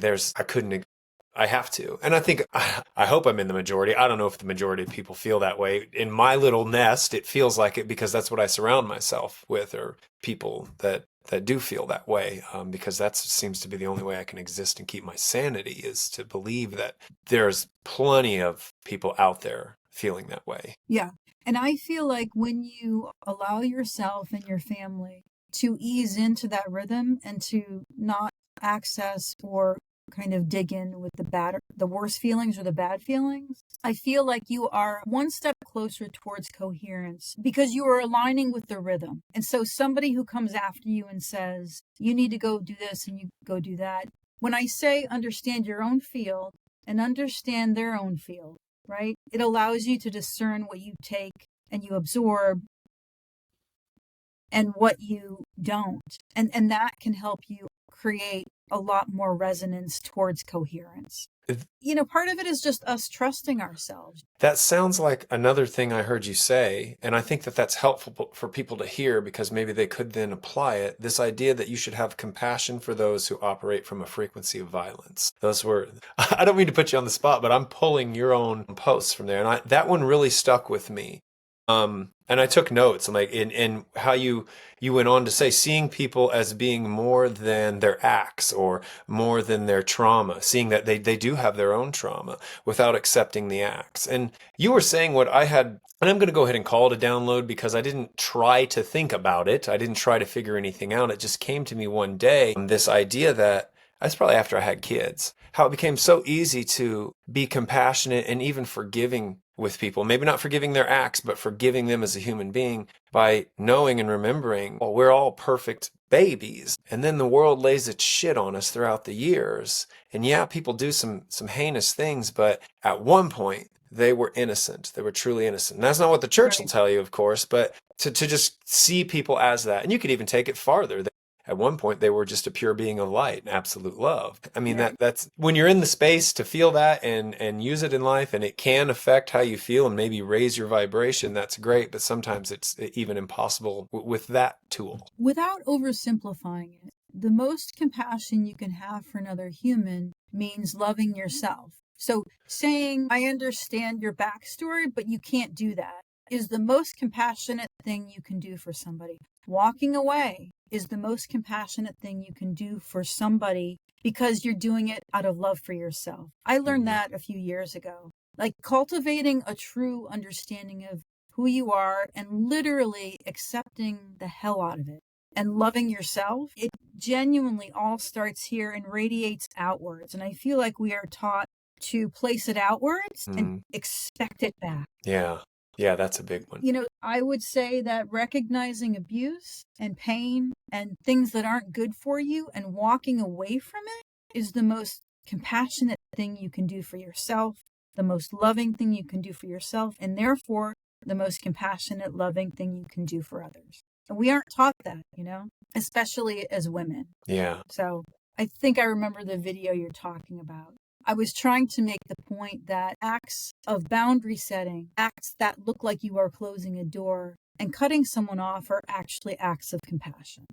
I have to. And I think, I hope I'm in the majority. I don't know if the majority of people feel that way. In my little nest, it feels like it because that's what I surround myself with, or people that do feel that way, because that seems to be the only way I can exist and keep my sanity, is to believe that there's plenty of people out there feeling that way. Yeah. And I feel like when you allow yourself and your family to ease into that rhythm and to not access or kind of dig in with the worst feelings or the bad feelings, I feel like you are one step closer towards coherence because you are aligning with the rhythm. And so somebody who comes after you and says, you need to go do this and you go do that. When I say understand your own field and understand their own field, right? It allows you to discern what you take and you absorb and what you don't. And that can help you create a lot more resonance towards coherence. Part of it is just us trusting ourselves. That sounds like another thing I heard you say, and I think that that's helpful for people to hear because maybe they could then apply it. This idea that you should have compassion for those who operate from a frequency of violence. Those were, I don't mean to put you on the spot, but I'm pulling your own posts from there, and that one really stuck with me. And I took notes, and like in how you went on to say seeing people as being more than their acts or more than their trauma, seeing that they do have their own trauma without accepting the acts. And you were saying what I had, and I'm going to go ahead and call it a download because I didn't try to think about it. I didn't try to figure anything out. It just came to me one day, this idea that that's probably after I had kids, how it became so easy to be compassionate and even forgiving with people, maybe not forgiving their acts, but forgiving them as a human being by knowing and remembering, well, we're all perfect babies. And then the world lays its shit on us throughout the years. And yeah, people do some heinous things, but at one point they were innocent. They were truly innocent. And that's not what the church will tell you, of course, but to just see people as that. And you could even take it farther. At one point, they were just a pure being of light and absolute love. I mean, that's when you're in the space to feel that and use it in life, and it can affect how you feel and maybe raise your vibration. That's great, but sometimes it's even impossible with that tool. Without oversimplifying it, the most compassion you can have for another human means loving yourself. So saying, I understand your backstory, but you can't do that, is the most compassionate thing you can do for somebody. Walking away is the most compassionate thing you can do for somebody because you're doing it out of love for yourself. I learned that a few years ago. Like cultivating a true understanding of who you are and literally accepting the hell out of it and loving yourself. It genuinely all starts here and radiates outwards. And I feel like we are taught to place it outwards and expect it back. Yeah. Yeah, that's a big one. I would say that recognizing abuse and pain and things that aren't good for you and walking away from it is the most compassionate thing you can do for yourself, the most loving thing you can do for yourself, and therefore the most compassionate, loving thing you can do for others. And we aren't taught that, especially as women. Yeah. So I think I remember the video you're talking about. I was trying to make the point that acts of boundary setting, acts that look like you are closing a door and cutting someone off are actually acts of compassion.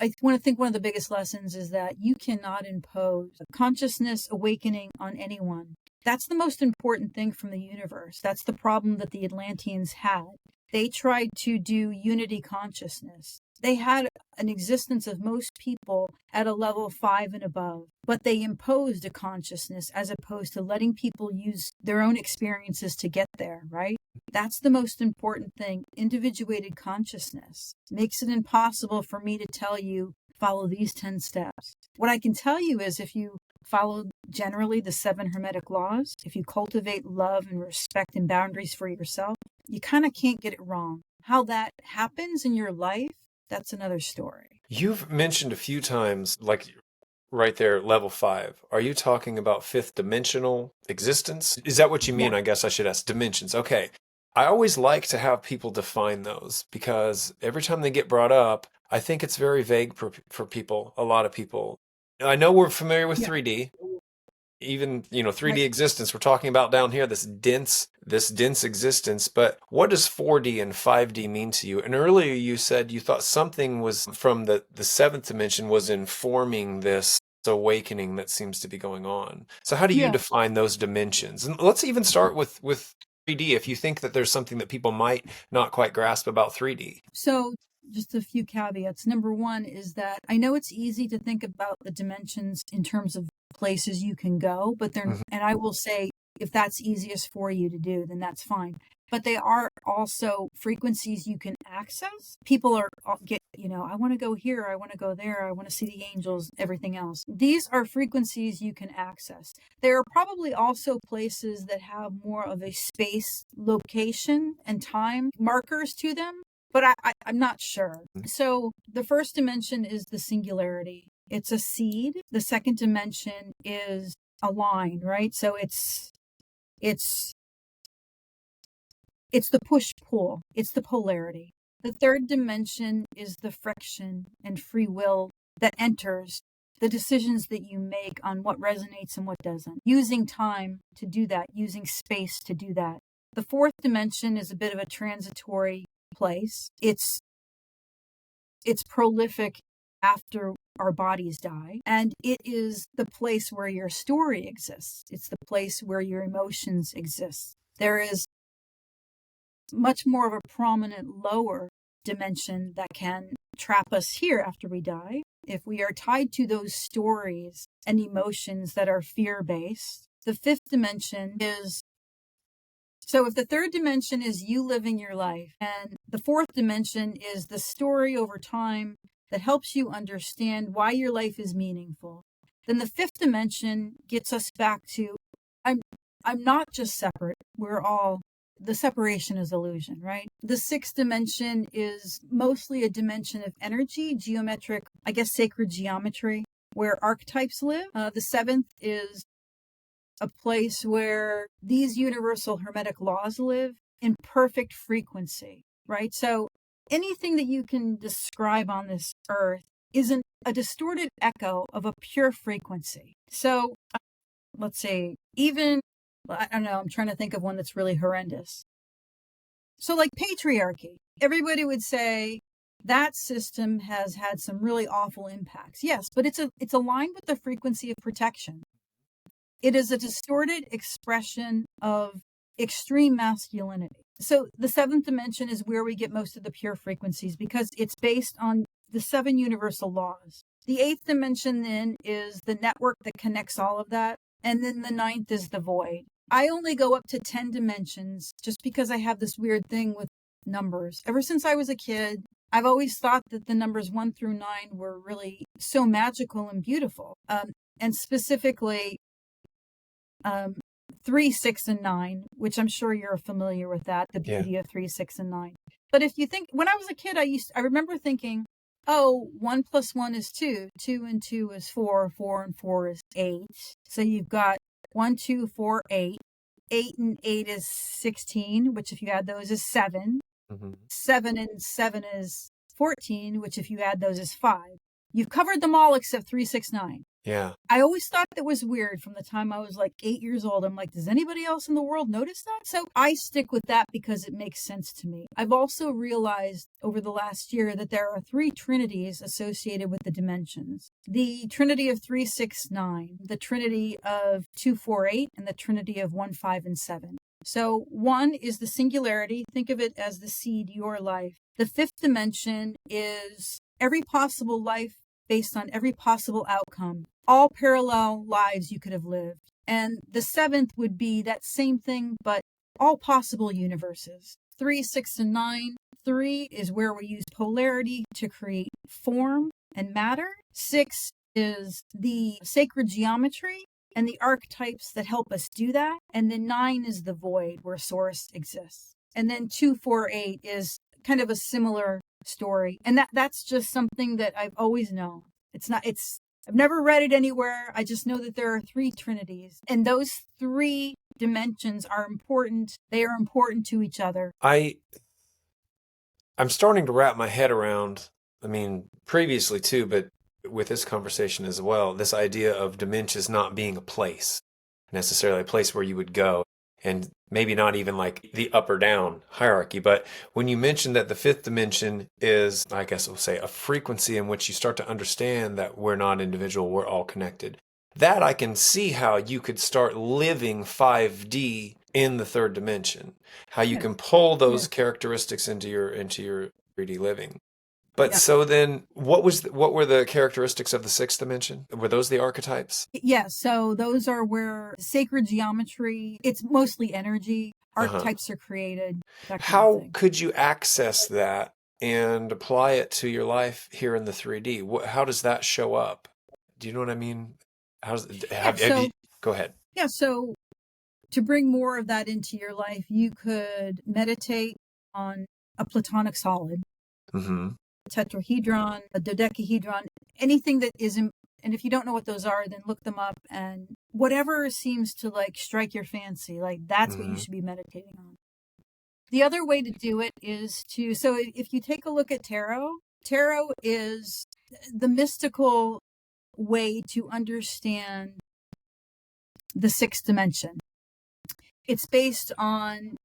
I want to think one of the biggest lessons is that you cannot impose a consciousness awakening on anyone. That's the most important thing from the universe. That's the problem that the Atlanteans had. They tried to do unity consciousness. They had an existence of most people at a level 5 and above, but they imposed a consciousness as opposed to letting people use their own experiences to get there, right? That's the most important thing. Individuated consciousness makes it impossible for me to tell you, follow these 10 steps. What I can tell you is if you follow generally the 7 Hermetic laws, if you cultivate love and respect and boundaries for yourself, you kind of can't get it wrong. How that happens in your life, that's another story. You've mentioned a few times, like right there, level 5. Are you talking about 5th dimensional existence? Is that what you mean? Yeah. I guess I should ask. Dimensions. Okay. I always like to have people define those because every time they get brought up, I think it's very vague for people, a lot of people. I know we're familiar with 3D. Even, 3D existence we're talking about down here, this dense existence, but what does 4D and 5D mean to you? And earlier you said you thought something was from the 7th dimension was informing this awakening that seems to be going on. So how do you define those dimensions? And let's even start with 3D if you think that there's something that people might not quite grasp about 3D. So just a few caveats. Number one is that I know it's easy to think about the dimensions in terms of places you can go, but they're, and I will say, if that's easiest for you to do, then that's fine. But they are also frequencies you can access. People are I want to go here, I want to go there, I want to see the angels, everything else. These are frequencies you can access. There are probably also places that have more of a space, location, and time markers to them, but I'm not sure. So the first dimension is the singularity. It's a seed. The second dimension is a line, right? So it's the push-pull. It's the polarity. The third dimension is the friction and free will that enters the decisions that you make on what resonates and what doesn't. Using time to do that, using space to do that. The fourth dimension is a bit of a transitory place. It's prolific after our bodies die, and it is the place where your story exists. It's the place where your emotions exist. There is much more of a prominent lower dimension that can trap us here after we die. If we are tied to those stories and emotions that are fear-based, the fifth dimension is, so if the third dimension is you living your life, and the fourth dimension is the story over time that helps you understand why your life is meaningful, then the fifth dimension gets us back to, I'm not just separate. We're all, the separation is illusion, right? The sixth dimension is mostly a dimension of energy, geometric, I guess sacred geometry, where archetypes live. The seventh is a place where these universal hermetic laws live in perfect frequency, right? So anything that you can describe on this earth isn't a distorted echo of a pure frequency. So let's say, even, I don't know, I'm trying to think of one that's really horrendous. So like patriarchy, everybody would say that system has had some really awful impacts. Yes, but it's aligned with the frequency of protection. It is a distorted expression of extreme masculinity. So the seventh dimension is where we get most of the pure frequencies because it's based on the 7 universal laws. The eighth dimension then is the network that connects all of that. And then the ninth is the void. I only go up to 10 dimensions just because I have this weird thing with numbers. Ever since I was a kid, I've always thought that the numbers 1 through 9 were really so magical and beautiful. And specifically, 3, 6, and 9, which I'm sure you're familiar with that, the beauty of 3, 6, and 9. But if you think, when I was a kid, I remember thinking, oh, 1 plus 1 is 2, 2 and 2 is 4, 4 and 4 is 8. So you've got 1, 2, 4, 8. 8 and 8 is 16, which if you add those is 7. 7 and 7 is 14, which if you add those is 5. You've covered them all except 3, 6, 9. Yeah. I always thought that was weird from the time I was like 8 years old. I'm like, does anybody else in the world notice that? So I stick with that because it makes sense to me. I've also realized over the last year that there are 3 trinities associated with the dimensions. The trinity of 3, 6, 9, the trinity of 2, 4, 8, and the trinity of 1, 5, and 7. So 1 is the singularity. Think of it as the seed, your life. The fifth dimension is every possible life based on every possible outcome, all parallel lives you could have lived. And the seventh would be that same thing, but all possible universes. 3, 6, and 9. 3 is where we use polarity to create form and matter. 6 is the sacred geometry and the archetypes that help us do that. And then 9 is the void where source exists. And then 2, 4, 8 is kind of a similar story. And that's just something that I've always known. I've never read it anywhere. I just know that there are 3 trinities, and those 3 dimensions are important. They are important to each other. I'm starting to wrap my head around, previously too, but with this conversation as well, this idea of dimensions not being a place, necessarily a place where you would go. And maybe not even like the up or down hierarchy. But when you mentioned that the fifth dimension is, I guess we'll say, a frequency in which you start to understand that we're not individual, we're all connected. That I can see how you could start living 5D in the third dimension. How you can pull those characteristics into your 3D living. But so then, what were the characteristics of the sixth dimension? Were those the archetypes? Yeah, so those are where sacred geometry, it's mostly energy, archetypes are created. How could you access that and apply it to your life here in the 3D? How does that show up? Do you know what I mean? Go ahead. Yeah, so to bring more of that into your life, you could meditate on a platonic solid. Mm-hmm. Tetrahedron, a dodecahedron, anything that is And if you don't know what those are, then look them up, and whatever seems to like strike your fancy, like that's what you should be meditating on. The other way to do it is so if you take a look at tarot is the mystical way to understand the sixth dimension. It's based on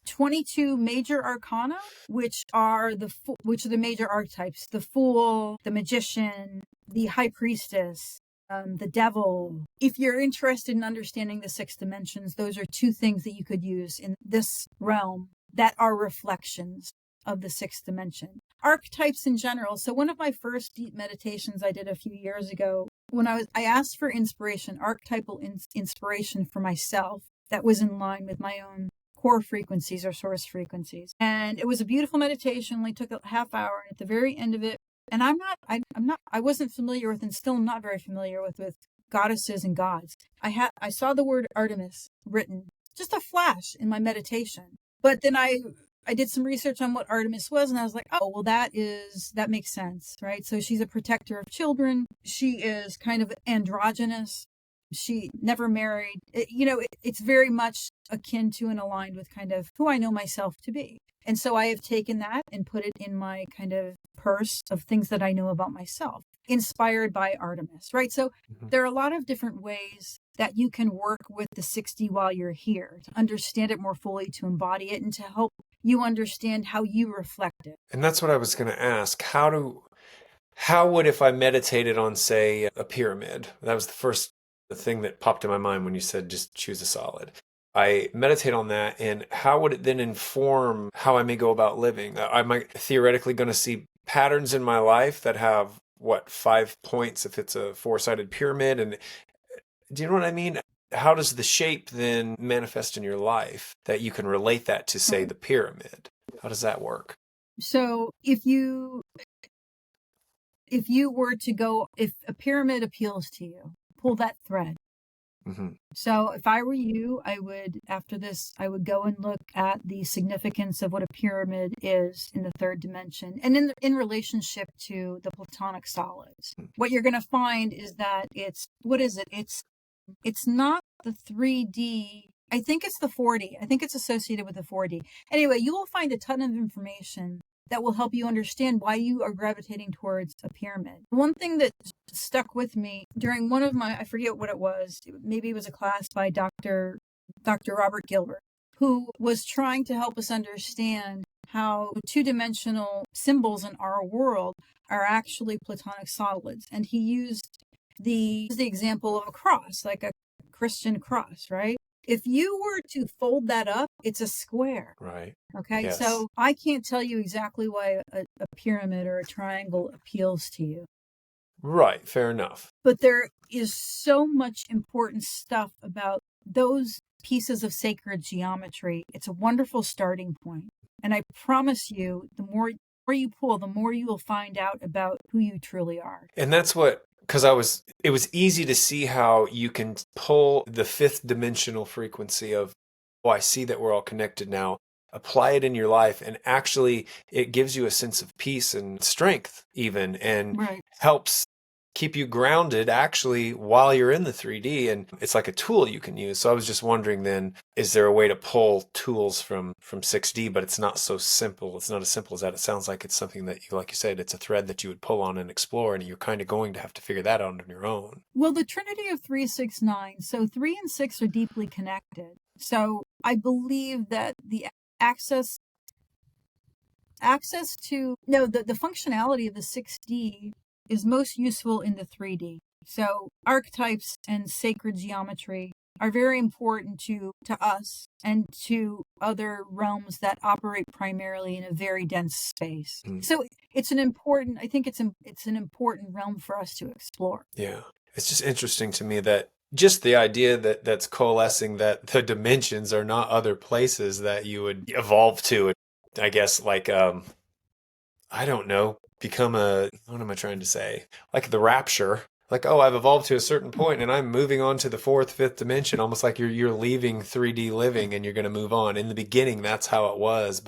22 major arcana, which are the major archetypes: the Fool, the Magician, the High Priestess, the Devil. If you're interested in understanding the six dimensions, those are two things that you could use in this realm that are reflections of the sixth dimension. Archetypes in general. So one of my first deep meditations I did a few years ago, when I asked for inspiration, archetypal inspiration for myself that was in line with my own core frequencies or source frequencies. And it was a beautiful meditation, only took a half hour. And at the very end of it, and I wasn't familiar with, and still not very familiar with goddesses and gods. I saw the word Artemis written, just a flash in my meditation. But then I did some research on what Artemis was, and I was like, oh, well, that makes sense, right? So she's a protector of children. She is kind of androgynous. She never married. It's very much akin to and aligned with kind of who I know myself to be. And so I have taken that and put it in my kind of purse of things that I know about myself, inspired by Artemis, right? So there are a lot of different ways that you can work with the 6D while you're here, to understand it more fully, to embody it, and to help you understand how you reflect it. And that's what I was going to ask. How would, if I meditated on, say, a pyramid? That was the thing that popped in my mind when you said just choose a solid. I meditate on that, and how would it then inform how I may go about living? Am I theoretically going to see patterns in my life that have, 5 points if it's a four-sided pyramid? And do you know what I mean? How does the shape then manifest in your life that you can relate that to, say, the pyramid? How does that work? So if a pyramid appeals to you, pull that thread. So if I were you, after this, I would go and look at the significance of what a pyramid is in the third dimension and in relationship to the Platonic solids. What you're going to find is that it's not the 3D. I think it's the 4D. I think it's associated with the 4D. Anyway, you will find a ton of information that will help you understand why you are gravitating towards a pyramid. One thing that stuck with me during one of I forget what it was, maybe it was a class by Dr. Robert Gilbert, who was trying to help us understand how two-dimensional symbols in our world are actually Platonic solids. And he used the example of a cross, like a Christian cross, right? If you were to fold that up, it's a square. Right. Okay. Yes. So I can't tell you exactly why a pyramid or a triangle appeals to you. Right. Fair enough. But there is so much important stuff about those pieces of sacred geometry. It's a wonderful starting point. And I promise you, the more you pull, the more you will find out about who you truly are. And that's because it was easy to see how you can pull the fifth dimensional frequency of, I see that we're all connected now, apply it in your life, and actually it gives you a sense of peace and strength even, and helps keep you grounded actually while you're in the 3D, and it's like a tool you can use. So I was just wondering then, is there a way to pull tools from 6D, but it's not so simple. It's not as simple as that. It sounds like it's something that, like you said, it's a thread that you would pull on and explore, and you're kind of going to have to figure that out on your own. Well, the Trinity of 3, 6, 9. So 3 and 6 are deeply connected. So I believe that the access to, the functionality of the 6D is most useful in the 3D. So archetypes and sacred geometry are very important to us and to other realms that operate primarily in a very dense space. So it's an important realm for us to explore. Yeah. It's just interesting to me that just the idea that's coalescing, that the dimensions are not other places that you would evolve to. I guess I don't know, become what am I trying to say? Like the rapture. Like, oh, I've evolved to a certain point and I'm moving on to the fourth, fifth dimension, almost like you're leaving 3D living and you're going to move on. In the beginning, that's how it was.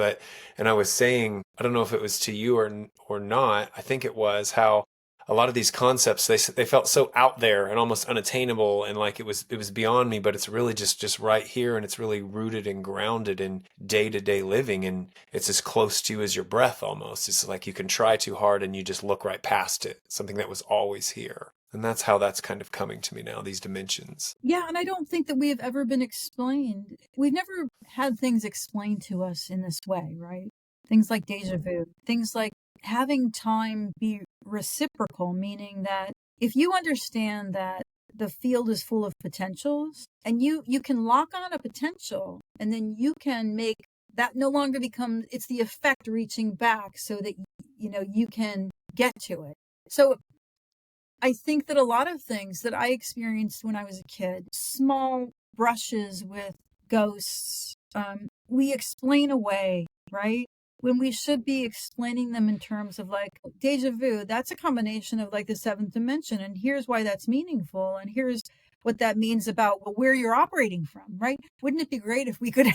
And I was saying, I don't know if it was to you or not, I think it was, how a lot of these concepts, they felt so out there and almost unattainable, and like it was beyond me, but it's really just right here, and it's really rooted and grounded in day-to-day living, and it's as close to you as your breath almost. It's like you can try too hard and you just look right past it, something that was always here. And that's how that's kind of coming to me now, these dimensions. Yeah, and I don't think that we have ever been explained. We've never had things explained to us in this way, right? Things like deja vu, things like having time be reciprocal, meaning that if you understand that the field is full of potentials and you can lock on a potential, and then you can make that no longer become, it's the effect reaching back so that you can get to it. So I think that a lot of things that I experienced when I was a kid, small brushes with ghosts, we explain away, right? When we should be explaining them in terms of like deja vu, that's a combination of like the seventh dimension. And here's why that's meaningful. And here's what that means about where you're operating from, right? Wouldn't it be great if we could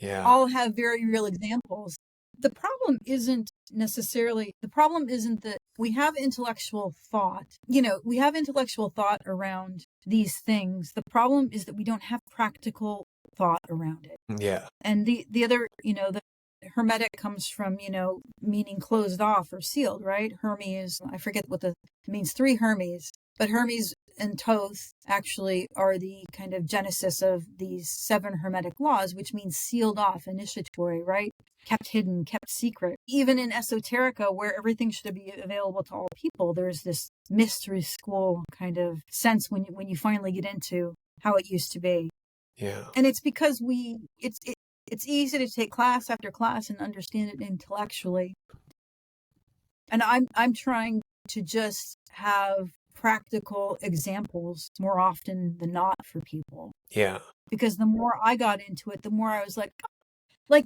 all have very real examples? The problem isn't that we have intellectual thought. We have intellectual thought around these things. The problem is that we don't have practical thought around it. Yeah. And the other, the hermetic comes from, meaning closed off or sealed, right? Hermes, I forget what it means, three Hermes, but Hermes and Thoth actually are the kind of genesis of these seven hermetic laws, which means sealed off, initiatory, right? Kept hidden, kept secret. Even in esoterica, where everything should be available to all people, there's this mystery school kind of sense when you finally get into how it used to be. Yeah. And it's because it's easy to take class after class and understand it intellectually. And I'm trying to just have practical examples more often than not for people. Yeah. Because the more I got into it, the more I was like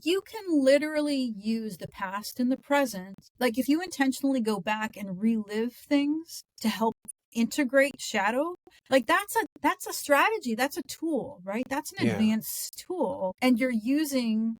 you can literally use the past and the present. Like if you intentionally go back and relive things to help integrate shadow, like that's a strategy, that's a tool, right? That's an advanced tool, and you're using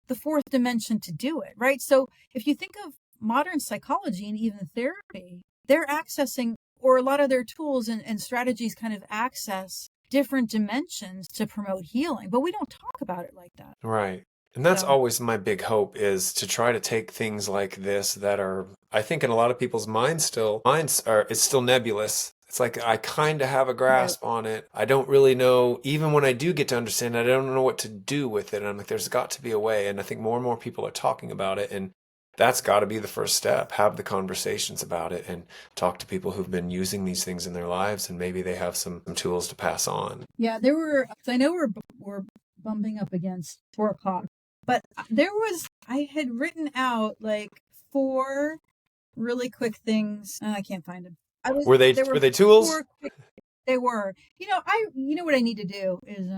the fourth dimension to do it, right? So if you think of modern psychology and even therapy, they're accessing, or a lot of their tools and strategies kind of access different dimensions to promote healing, but we don't talk about it like that. Right. And that's always my big hope, is to try to take things like this that are, I think in a lot of people's minds it's still nebulous. It's like I kind of have a grasp on it. I don't really know, even when I do get to understand it, I don't know what to do with it. And I'm like, there's got to be a way. And I think more and more people are talking about it. And that's got to be the first step. Have the conversations about it and talk to people who've been using these things in their lives, and maybe they have some tools to pass on. Yeah, I know we're bumping up against 4:00, but I had written out like 4 really quick things. I can't find them. Were they tools? They were. What I need to do is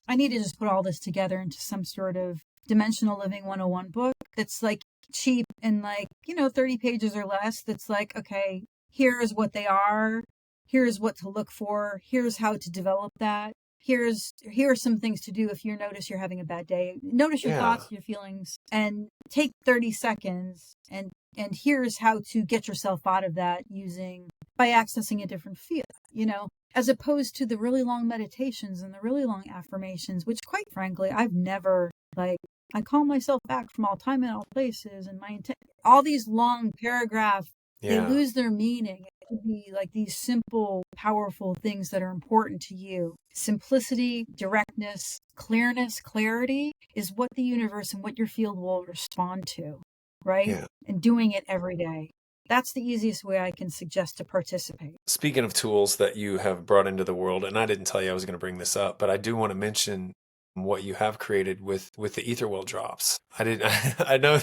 I need to just put all this together into some sort of Dimensional Living 101 book that's like cheap and like 30 pages or less. That's like, okay, here's what they are, here's what to look for, here's how to develop that, here are some things to do if you notice you're having a bad day. Notice your thoughts, your feelings, and take 30 seconds and here's how to get yourself out of that by accessing a different field, as opposed to the really long meditations and the really long affirmations, which quite frankly, I've never, I call myself back from all time and all places, and my intent, all these long paragraphs, they lose their meaning. It could be like these simple, powerful things that are important to you. Simplicity, directness, clearness, clarity is what the universe and what your field will respond to, right? Yeah. And doing it every day. That's the easiest way I can suggest to participate. Speaking of tools that you have brought into the world, and I didn't tell you I was going to bring this up, but I do want to mention what you have created with the Etherwell drops. I know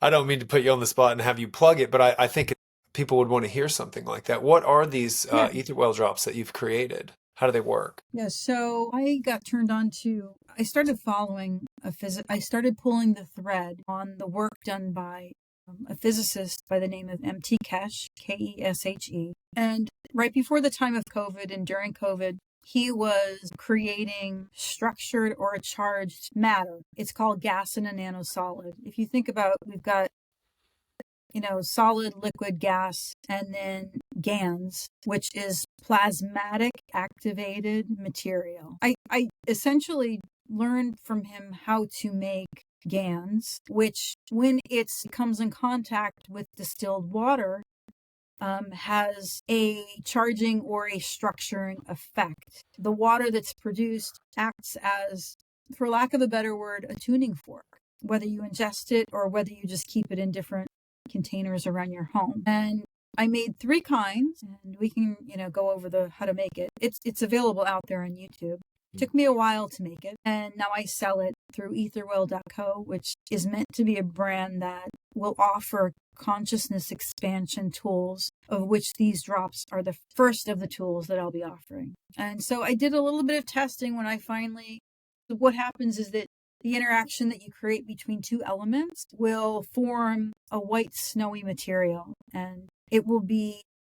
I don't mean to put you on the spot and have you plug it, but I think people would want to hear something like that. What are these Etherwell drops that you've created? How do they work? Yeah, so I got turned on to, I started following I started pulling the thread on the work done by a physicist by the name of M.T. Keshe, Keshe. And right before the time of COVID and during COVID, he was creating structured or charged matter. It's called gas in a nanosolid. If you think about, we've got solid, liquid, gas, and then GANs, which is plasmatic activated material. I essentially learned from him how to make GANs, which when it comes in contact with distilled water, has a charging or a structuring effect. The water that's produced acts as, for lack of a better word, a tuning fork, whether you ingest it or whether you just keep it in different containers around your home. And I made 3 kinds, and we can, go over how to make it. It's available out there on YouTube. It took me a while to make it, and now I sell it through Etherwell.co, which is meant to be a brand that will offer consciousness expansion tools, of which these drops are the first of the tools that I'll be offering. And so I did a little bit of testing when what happens is that the interaction that you create between 2 elements will form a white snowy material, and it will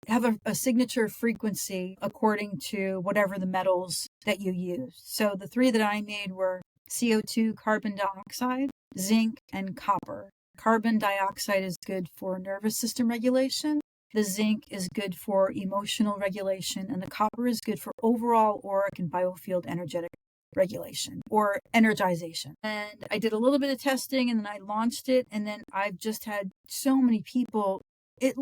have a signature frequency according to whatever the metals that you use. So the 3 that I made were CO2, carbon dioxide, zinc, and copper. Carbon dioxide is good for nervous system regulation. The zinc is good for emotional regulation, and the copper is good for overall auric and biofield energetic regulation or energization. And I did a little bit of testing, and then I launched it, and then I've just had so many people, at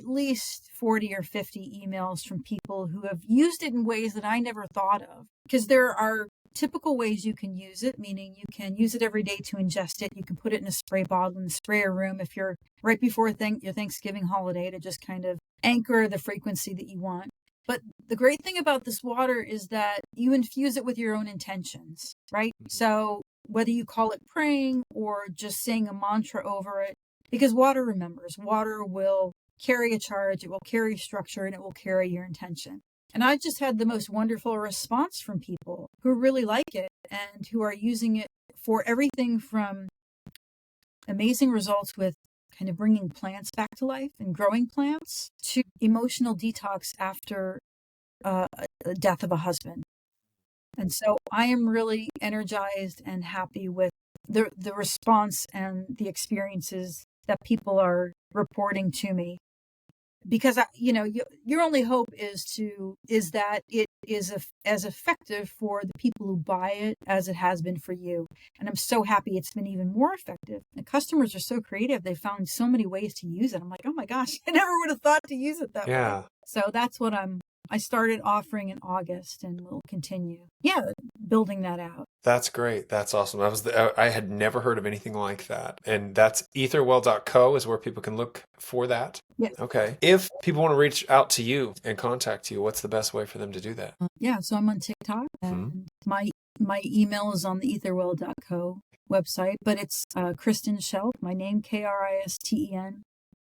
least 40 or 50 emails from people who have used it in ways that I never thought of. Because there are typical ways you can use it, meaning you can use it every day to ingest it. You can put it in a spray bottle in the sprayer room if you're right before your Thanksgiving holiday, to just kind of anchor the frequency that you want. But the great thing about this water is that you infuse it with your own intentions, right? So whether you call it praying or just saying a mantra over it, because water remembers, water will carry a charge, it will carry structure, and it will carry your intention. And I've just had the most wonderful response from people who really like it and who are using it for everything from amazing results with kind of bringing plants back to life and growing plants to emotional detox after the death of a husband. And so I am really energized and happy with the response and the experiences that people are reporting to me. Because your only hope is that it is as effective for the people who buy it as it has been for you. And I'm so happy it's been even more effective. The customers are so creative; they found so many ways to use it. I'm like, oh my gosh, I never would have thought to use it that way. So that's what I started offering in August, and will continue. Building that out. That's great. That's awesome. I had never heard of anything like that. And that's etherwell.co is where people can look for that. Yes. Okay. If people want to reach out to you and contact you, what's the best way for them to do that? So I'm on TikTok, and my email is on the etherwell.co website, but it's Kristen Schelt, my name, KRISTEN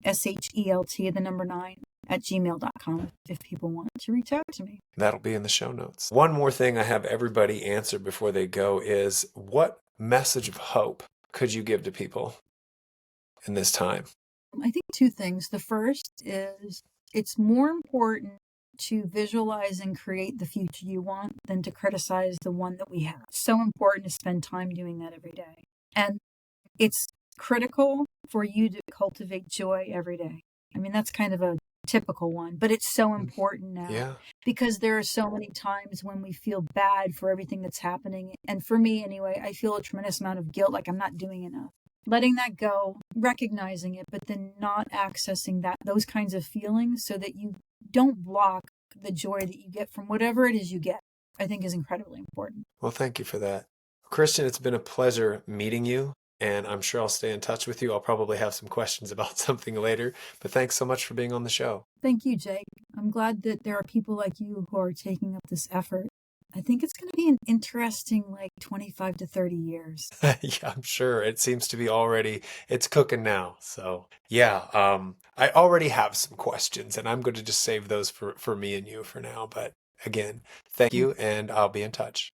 SHELT, the number 9, at gmail.com if people want to reach out to me. That'll be in the show notes. One more thing I have everybody answer before they go is, what message of hope could you give to people in this time? I think 2 things. The first is it's more important to visualize and create the future you want than to criticize the one that we have. So important to spend time doing that every day. And it's critical for you to cultivate joy every day. I mean, that's kind of a typical one, but it's so important now because there are so many times when we feel bad for everything that's happening. And for me anyway, I feel a tremendous amount of guilt, like I'm not doing enough. Letting that go, recognizing it, but then not accessing those kinds of feelings so that you don't block the joy that you get from whatever it is you get, I think is incredibly important. Well, thank you for that. Kristin, it's been a pleasure meeting you, and I'm sure I'll stay in touch with you. I'll probably have some questions about something later, but thanks so much for being on the show. Thank you, Jake. I'm glad that there are people like you who are taking up this effort. I think it's going to be an interesting 25 to 30 years. Yeah, I'm sure. It seems to be it's cooking now. So I already have some questions, and I'm going to just save those for me and you for now. But again, thank you, and I'll be in touch.